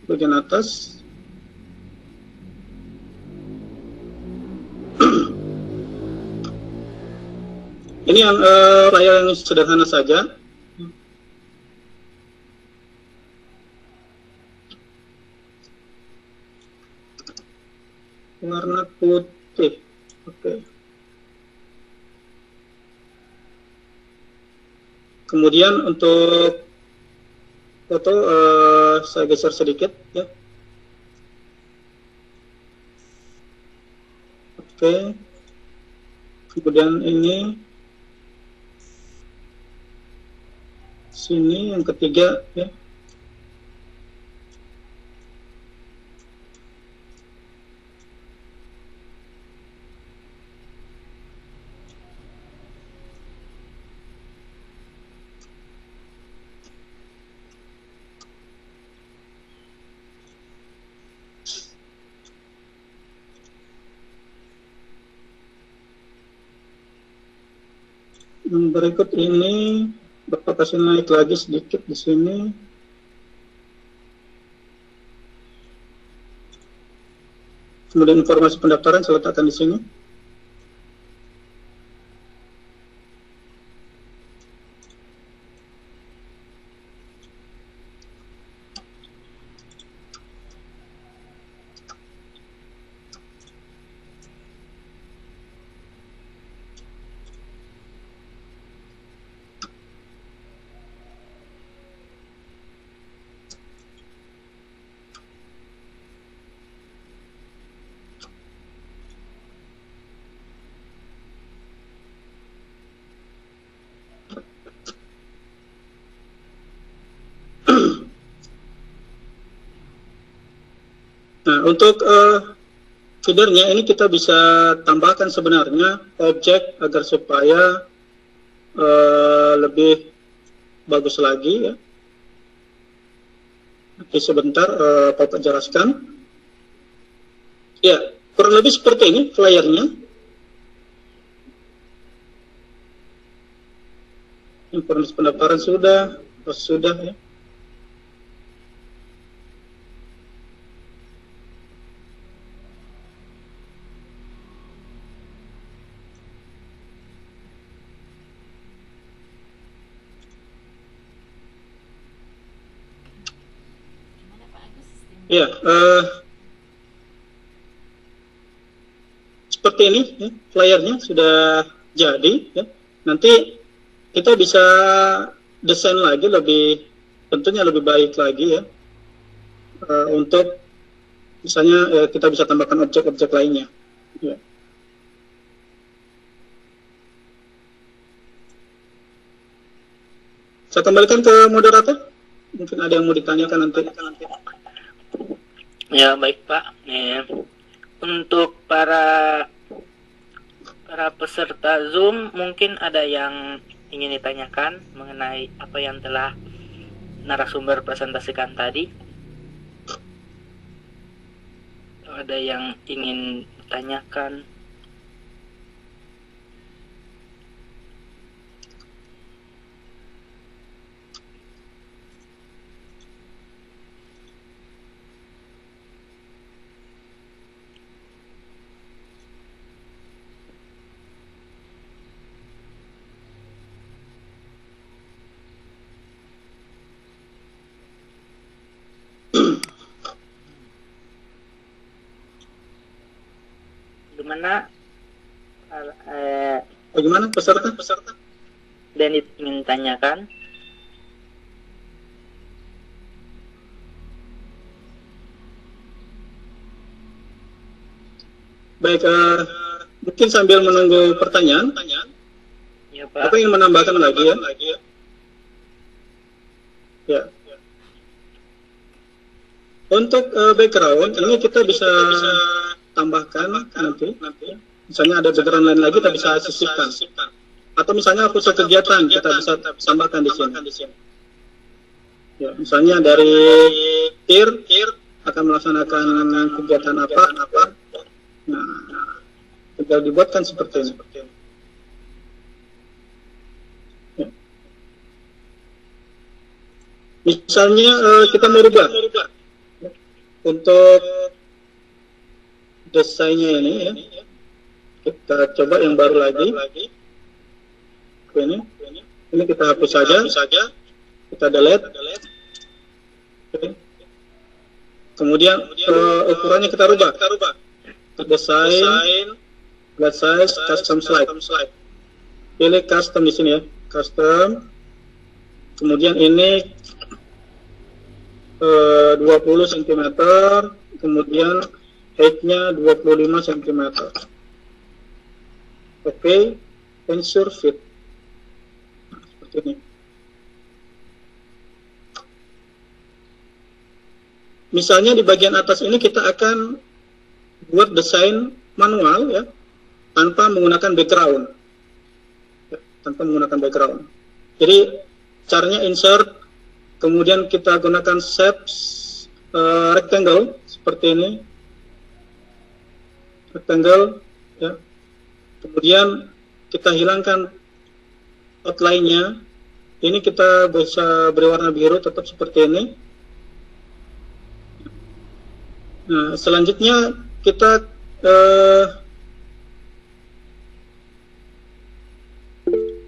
bagian atas. Ini yang layar yang sederhana saja. Warna putih. Oke. Kemudian untuk foto saya geser sedikit ya. Oke. Kemudian ini sini yang ketiga ya. Yang berikut ini Bapak kasih naik lagi sedikit di sini. Kemudian informasi pendaftaran saya letakkan di sini. Nah, untuk feedernya ini kita bisa tambahkan sebenarnya objek agar supaya lebih bagus lagi ya. Nanti sebentar Bapak jelaskan. Ya, kurang lebih seperti ini flyernya. Informasi pendaftaran sudah ya. Gimana Pak Agus sistem? Ya, seperti ini ya, flyernya sudah jadi ya. Nanti kita bisa desain lagi tentunya lebih baik lagi ya, untuk misalnya kita bisa tambahkan objek-objek lainnya ya. Saya kembalikan ke moderator, mungkin ada yang mau ditanyakan nanti. Ya, baik Pak. Untuk para peserta Zoom, mungkin ada yang ingin ditanyakan mengenai apa yang telah narasumber presentasikan tadi. Ada yang ingin ditanyakan? Gimana? Bagaimana peserta? Dan ingin tanyakan? Baik, mungkin sambil menunggu pertanyaan, Ya Pak. apa ingin menambahkan lagi ya? Ya. Untuk background ini kita bisa tambahkan nanti. Misalnya ada background lain lagi kita bisa sisipkan. Atau misalnya foto kegiatan kita bisa tambahkan di sini. Ya, misalnya dari TIR akan melaksanakan kegiatan apa. Nah, tinggal dibuatkan seperti ini. Ya. Misalnya kita merubah untuk desainnya ini ya. Kita coba yang baru lagi. Ini kita hapus saja. Kita delete. Oke. Kemudian ukurannya kita rubah. Desain, flat size, custom slide. Pilih custom di sini ya. Custom. Kemudian ini 20 cm. Kemudian height-nya 25 cm. Oke, ensure fit. Nah, seperti ini. Misalnya di bagian atas ini kita akan buat desain manual ya, tanpa menggunakan background. Jadi caranya insert, kemudian kita gunakan shapes rectangle seperti ini. Rectangle ya. Kemudian kita hilangkan outline-nya. Ini kita bisa beri warna biru tetap seperti ini. Nah, selanjutnya kita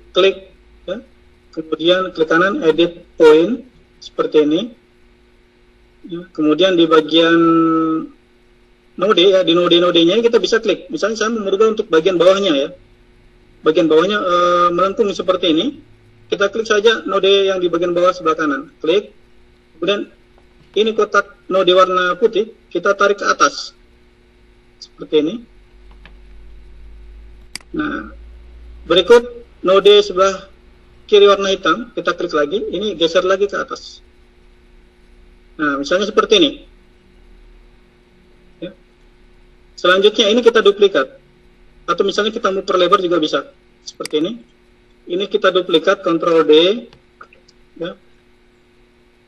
klik ya. Kemudian klik kanan edit point seperti ini ya. Kemudian di bagian node ya, di node-nodenya kita bisa klik. Misalnya saya mau merubah untuk bagian bawahnya ya. Bagian bawahnya melengkung seperti ini. Kita klik saja node yang di bagian bawah sebelah kanan. Klik. Kemudian ini kotak node warna putih kita tarik ke atas. Seperti ini. Nah, berikut node sebelah kiri warna hitam, kita klik lagi, ini geser lagi ke atas. Nah, misalnya seperti ini. Ya. Selanjutnya ini kita duplikat. Atau misalnya kita mau perlebar juga bisa. Seperti ini. Ini kita duplikat, Ctrl D. Ya.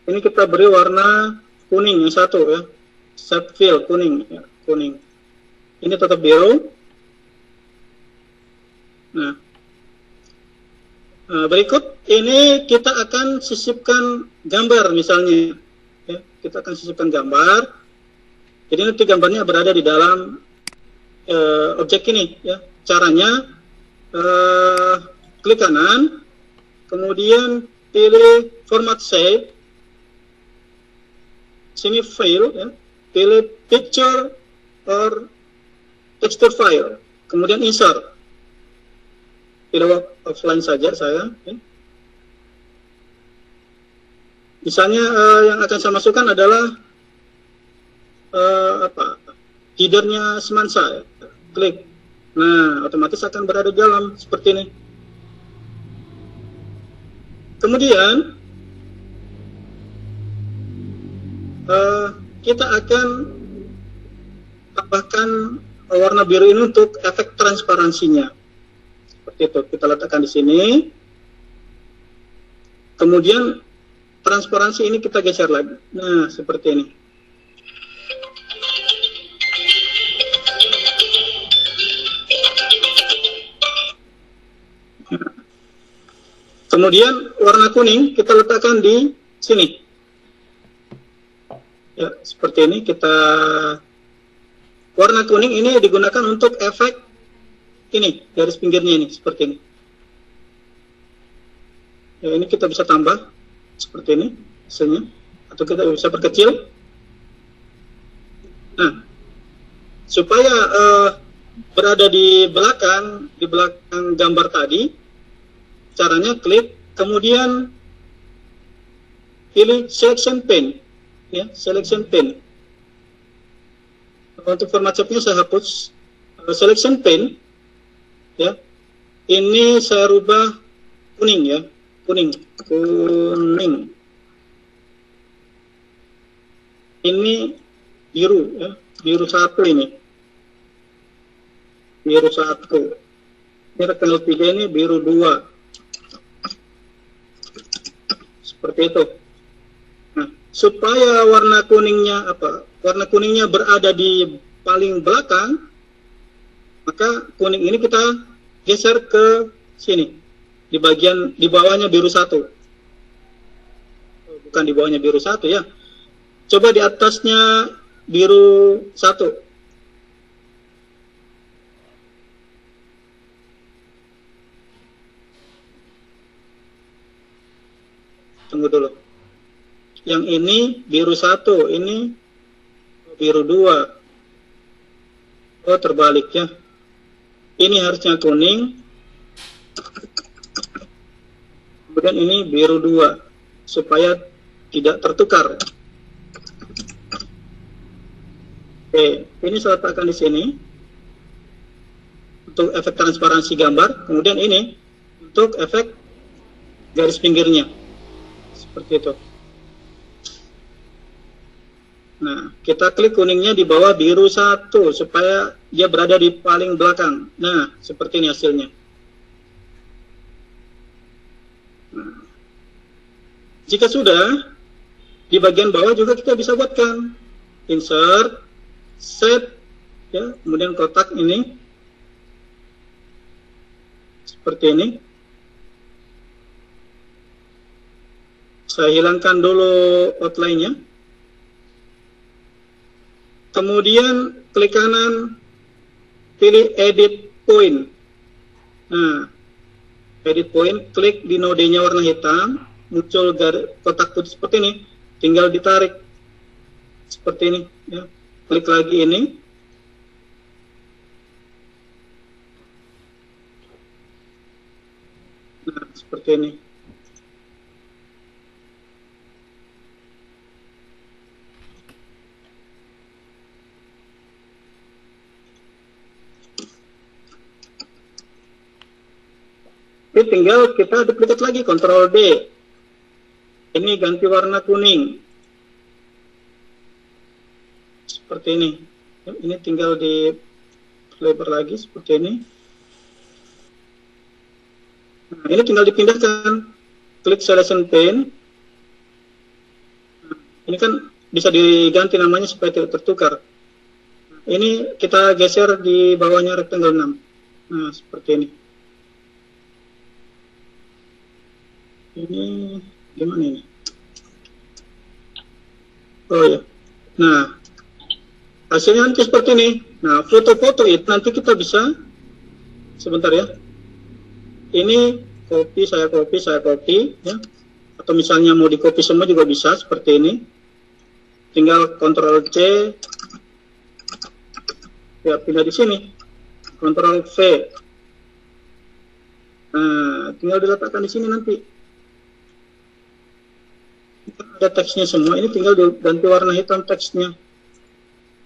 Ini kita beri warna kuning yang satu ya, set fill kuning ya, kuning. Ini tetap biru. Nah, berikut ini kita akan sisipkan gambar misalnya ya, kita akan sisipkan gambar. Jadi nanti gambarnya berada di dalam objek ini ya. Caranya klik kanan, kemudian pilih format shape, sini file ya, pilih picture or texture file, kemudian insert. Pilih offline saja saya. Ya. Misalnya yang akan saya masukkan adalah headernya Semansa. Ya. Klik. Nah, otomatis akan berada di dalam seperti ini. Kemudian kita akan tambahkan warna biru ini untuk efek transparansinya. Seperti itu, kita letakkan di sini. Kemudian transparansi ini kita geser lagi. Nah, seperti ini. Kemudian warna kuning kita letakkan di sini. Ya, seperti ini. Kita warna kuning ini digunakan untuk efek ini, garis pinggirnya ini, seperti ini. Ya, ini kita bisa tambah seperti ini hasilnya, atau kita bisa perkecil. Nah, supaya berada di belakang gambar tadi, caranya klik, kemudian pilih selection pane, ya, selection pane. Untuk format shape-nya saya hapus. Selection pane, ya, ini saya rubah kuning ya, kuning. Ini biru ya, biru satu ini, biru satu. Ini rectangle 3 ini biru 2. Seperti itu. Nah, supaya warna kuningnya berada di paling belakang, maka kuning ini kita geser ke sini, di bagian di bawahnya biru 1. Bukan di bawahnya biru 1 ya. Coba di atasnya biru 1. Tunggu dulu. Yang ini biru 1, ini biru 2. Oh, terbalik ya. Ini harusnya kuning. Kemudian ini biru 2 supaya tidak tertukar. Oke, ini saya letakkan di sini untuk efek transparansi gambar. Kemudian ini untuk efek garis pinggirnya. Seperti itu. Nah, kita klik kuningnya di bawah biru 1 supaya dia berada di paling belakang. Nah, seperti ini hasilnya. Nah, jika sudah, di bagian bawah juga kita bisa buatkan insert, set, ya, kemudian kotak ini seperti ini. Saya hilangkan dulu outline-nya. Kemudian klik kanan, pilih edit point. Nah, edit point, klik di node-nya warna hitam, muncul kotak putih seperti ini, tinggal ditarik seperti ini. Ya. Klik lagi ini. Nah, seperti ini. Ini tinggal kita duplicate lagi, Ctrl D. Ini ganti warna kuning. Seperti ini. Ini tinggal di lebar lagi seperti ini. Nah, ini tinggal dipindahkan. Klik selection pane. Nah, ini kan bisa diganti namanya supaya tidak tertukar. Ini kita geser di bawahnya rectangle 6. Nah, seperti ini. Ini gimana ini? Oh ya. Nah, hasilnya nanti seperti ini. Nah, foto-foto itu nanti kita bisa, sebentar ya. Ini saya copy, ya. Atau misalnya mau di copy semua juga bisa seperti ini. Tinggal Ctrl C, ya pindah di sini. Ctrl V. Nah, tinggal diletakkan di sini nanti. Ada teksnya semua. Ini tinggal diganti warna hitam teksnya.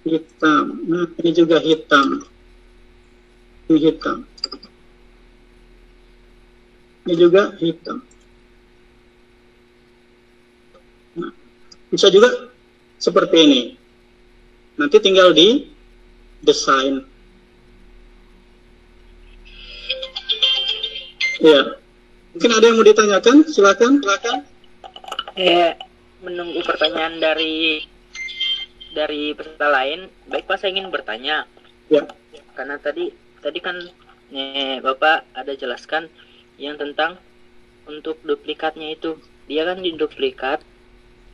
Hitam. Nah, ini juga hitam. Ini hitam. Ini juga hitam. Nah, bisa juga seperti ini. Nanti tinggal di desain. Ya. Mungkin ada yang mau ditanyakan? Silakan. Menunggu pertanyaan dari peserta lain. Baik Pak, saya ingin bertanya. Ya. Karena tadi kan Bapak ada jelaskan yang tentang untuk duplikatnya itu. Dia kan diduplikat.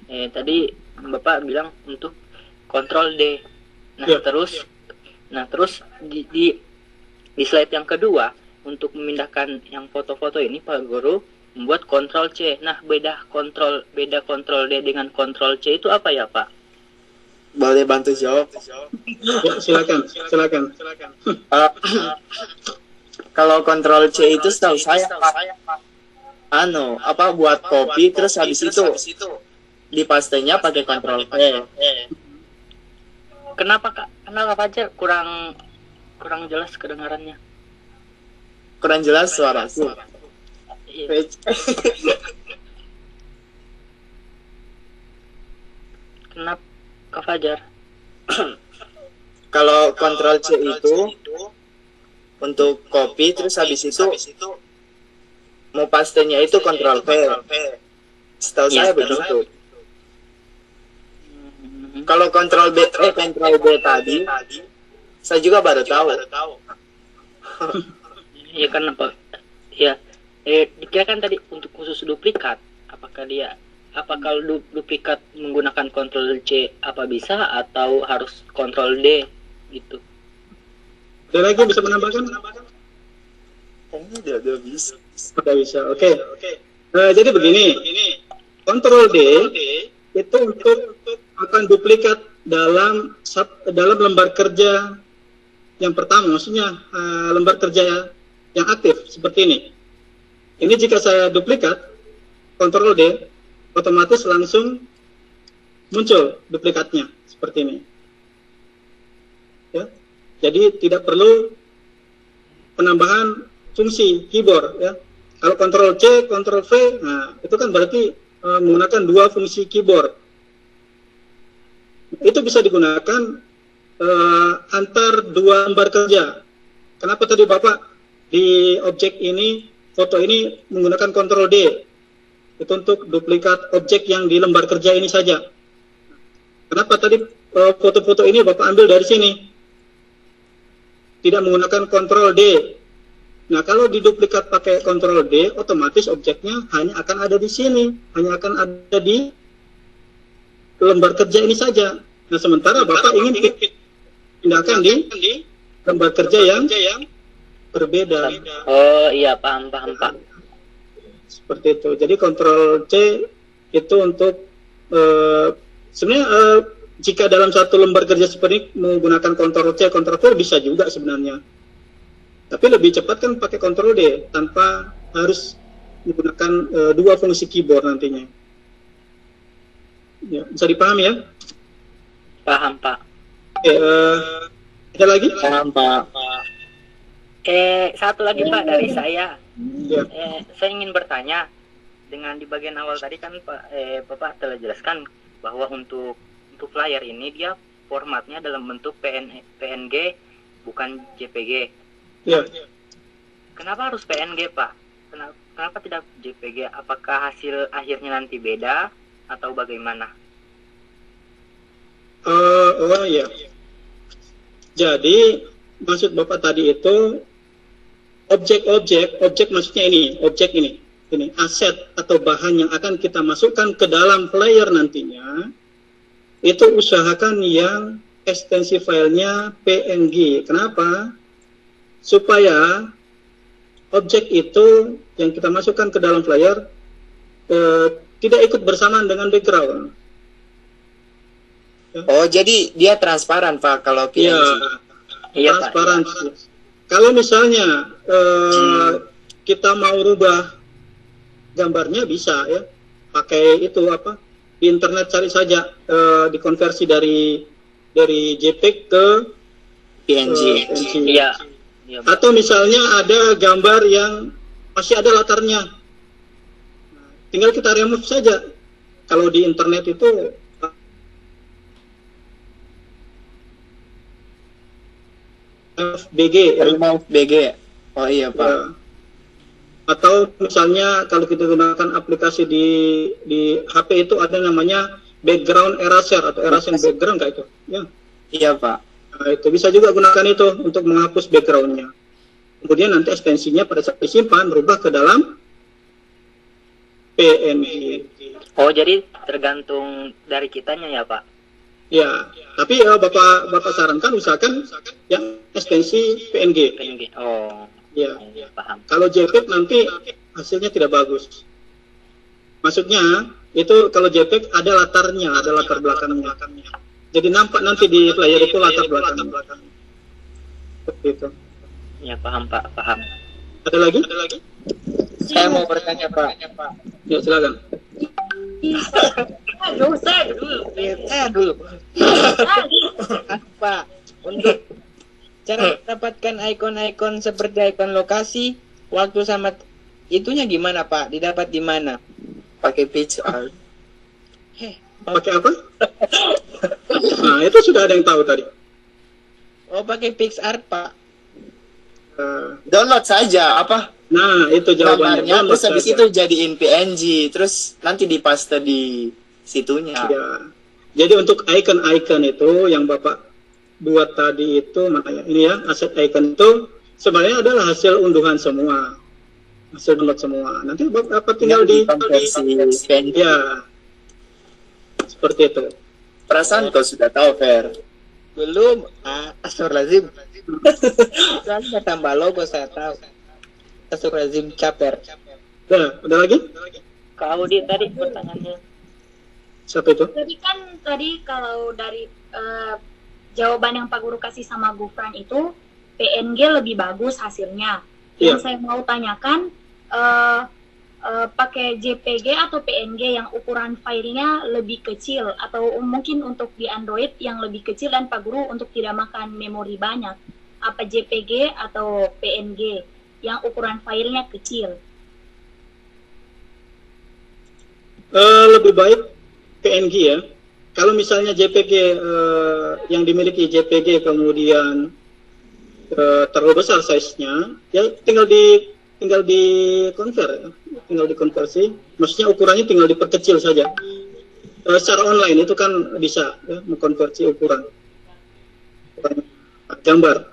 Tadi Bapak bilang untuk Ctrl D. Ya. Terus di slide yang kedua untuk memindahkan yang foto-foto ini Pak Guru membuat Ctrl C. Nah, beda Ctrl D dengan Ctrl C itu apa ya, Pak? Boleh bantu jawab? Ya, silakan. Kalau Ctrl C itu setahu saya buat copy terus habis itu dipastenya pakai Ctrl V. Kenapa aja kurang jelas kedengarannya? Kurang jelas suaraku. Iya. Kenapa Kak Fajar? Kalau Ctrl C itu untuk copy terus habis itu mau pastenya itu Ctrl V. Setahu saya begitu. Kalau Ctrl B tadi saya juga baru tahu. Iya, kenapa? Ya, dikira kan tadi untuk khusus duplikat. Apakah duplikat menggunakan Ctrl C apa bisa atau harus Ctrl D gitu? Ada lagi bisa menambahkan? Kayaknya dia bisa. Sudah bisa. Oke. Jadi begini. Ctrl D itu untuk akan duplikat dalam lembar kerja yang pertama, maksudnya lembar kerja yang aktif seperti ini. Ini jika saya duplikat Ctrl D, otomatis langsung muncul duplikatnya seperti ini. Ya. Jadi tidak perlu penambahan fungsi keyboard, ya. Kalau Ctrl C, Ctrl V, nah itu kan berarti menggunakan dua fungsi keyboard. Itu bisa digunakan antar dua lembar kerja. Kenapa tadi Bapak di objek ini, foto ini menggunakan Ctrl D? Itu untuk duplikat objek yang di lembar kerja ini saja. Kenapa tadi foto-foto ini Bapak ambil dari sini? Tidak menggunakan Ctrl D. Nah, kalau diduplikat pakai Ctrl D, otomatis objeknya hanya akan ada di sini, hanya akan ada di lembar kerja ini saja. Nah, sementara Bapak ingin pindahkan di lembar kerja yang berbeda. Oh iya, paham Pak. Seperti itu. Jadi Ctrl C itu untuk sebenarnya jika dalam satu lembar kerja seperti ini menggunakan Ctrl C, Ctrl V bisa juga sebenarnya. Tapi lebih cepat kan pakai Ctrl D tanpa harus menggunakan dua fungsi keyboard nantinya. Ya, bisa dipahami ya? Paham Pak. Ada lagi? Paham Pak. Satu lagi Pak dari saya. Ya. Saya ingin bertanya, dengan di bagian awal tadi kan Bapak telah jelaskan bahwa untuk flyer ini dia formatnya dalam bentuk PNG bukan JPG. Ya. Kenapa harus PNG Pak? Kenapa tidak JPG? Apakah hasil akhirnya nanti beda atau bagaimana? Oh iya. Jadi maksud Bapak tadi itu objek maksudnya ini aset atau bahan yang akan kita masukkan ke dalam player nantinya, itu usahakan yang ekstensi filenya PNG. Kenapa? Supaya objek itu yang kita masukkan ke dalam player tidak ikut bersamaan dengan background. Oh, jadi dia transparan, Pak, kalau Iya, PNG. Iya, Pak. transparansi. Kalau misalnya kita mau rubah gambarnya bisa ya, pakai itu apa? Di internet cari saja, dikonversi dari JPEG ke PNG. PNG. Iya. Iya, Pak. Atau misalnya ada gambar yang masih ada latarnya, tinggal kita remove saja. Kalau di internet itu FBG ya. Remove BG. Oh iya, Pak. Ya. Atau misalnya kalau kita gunakan aplikasi di HP itu ada namanya background eraser atau erasing background kayak itu. Ya. Iya, Pak. Nah, itu bisa juga gunakan itu untuk menghapus backgroundnya. Kemudian nanti ekstensinya pada saat disimpan berubah ke dalam PNG. Oh, jadi tergantung dari kitanya ya, Pak. Ya, tapi Bapak sarankan usahakan yang ekstensi PNG. PNG. Oh, Ya. iya, paham. Kalau JPEG nanti hasilnya tidak bagus. Maksudnya itu kalau JPEG ada latarnya, ada latar belakangnya. Jadi nampak nanti di player itu latar belakangnya. Seperti itu. Ya, paham, Pak, paham. Ada lagi? Saya mau bertanya, Pak. Ya, silakan. Aduh, saya dulu. Saya dulu. Pak, untuk cara mendapatkan ikon-ikon seperti ikon lokasi, waktu sama itunya gimana, Pak? Didapat di mana? Pakai PixArt. Pakai apa? Nah, itu sudah ada yang tahu tadi. Oh, pakai PixArt, Pak. Download saja apa? Nah, itu jawabannya. Gambarnya, terus habis Saja. itu jadiin PNG, terus nanti dipaste di situnya. Ya. Jadi untuk icon-icon itu yang Bapak buat tadi itu, makanya ini ya, aset icon itu sebenarnya adalah hasil unduhan semua. Hasil download semua. Nanti Bapak tinggal di konversi PNG. ya. Seperti itu. Perasaan kau sudah tahu, Fer. Belum. Astagfirullahaladzim. Soalnya tambah logo saya tahu. Astagfirullahaladzim caper. Ada lagi? Kak Audi tadi pertanyaannya. Siapa itu? Tadi kalau dari jawaban yang Pak Guru kasih sama Gufran itu PNG lebih bagus hasilnya. Yang Iya. saya mau tanyakan pakai JPG atau PNG yang ukuran filenya lebih kecil atau mungkin untuk di Android yang lebih kecil dan Pak Guru untuk tidak makan memori banyak. Apa JPG atau PNG yang ukuran filenya kecil? Lebih baik PNG ya. Kalau misalnya JPG yang dimiliki JPG kemudian terlalu besar size-nya, ya tinggal dikonversi. Maksudnya ukurannya tinggal diperkecil saja. Secara online itu kan bisa ya, mengkonversi ukuran gambar.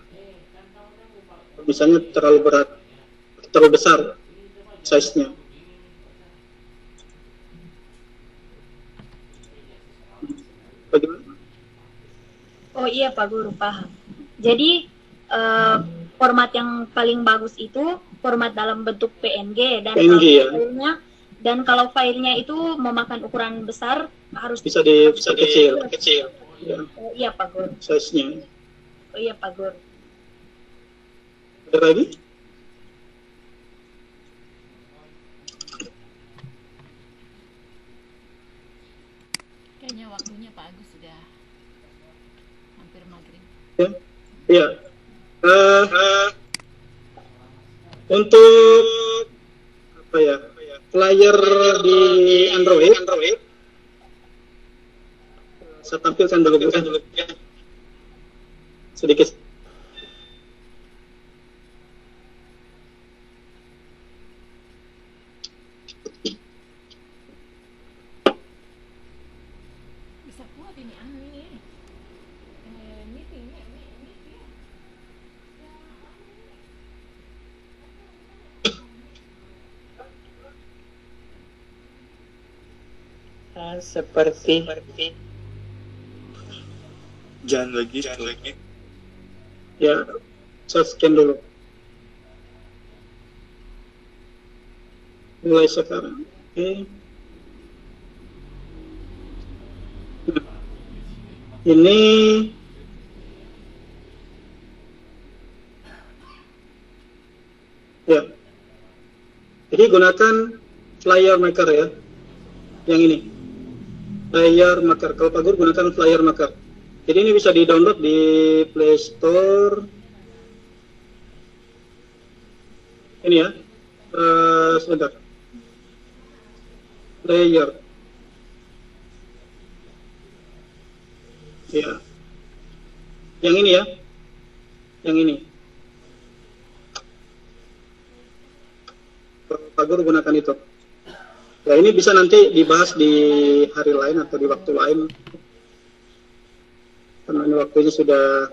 Misalnya terlalu besar size-nya. Bagaimana? Oh iya Pak Guru, paham. Jadi format yang paling bagus itu format dalam bentuk PNG dan PNG, ya. filenya, dan kalau filenya itu memakan ukuran besar harus Bisa kecil. Ya, Oh iya Pak Guru. size-nya. Oh iya Pak Guru. Ada lagi? Kayaknya waktunya Pak Agus sudah hampir maghrib. Ya. Untuk apa ya? Player di Android, saya tampilkan dulu sedikit. Bisa kuat ini angin. Seperti Jangan lagi. Ya, saya scan dulu. Mulai sekarang. Oke. Ini ya. Jadi gunakan flyer maker ya. Yang ini. Flyer maker. Kalau Pak Guru gunakan flyer maker. Jadi ini bisa di-download di Play Store. Ini ya. Sebentar. Player. Ya. Yang ini ya. Yang ini. Pak Guru gunakan itu. Ya, ini bisa nanti dibahas di hari lain atau di waktu lain. Karena ini waktunya sudah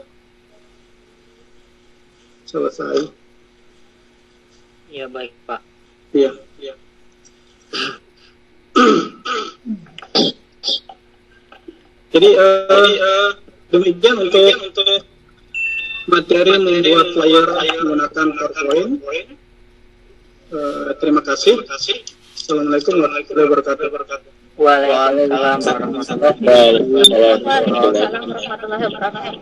selesai. Iya baik Pak. Iya. Jadi demikian untuk materi membuat flyer menggunakan PowerPoint. Terima kasih. Assalamualaikum warahmatullahi wabarakatuh. Waalaikumsalam warahmatullahi wabarakatuh. Waalaikumsalam warahmatullahi wabarakatuh.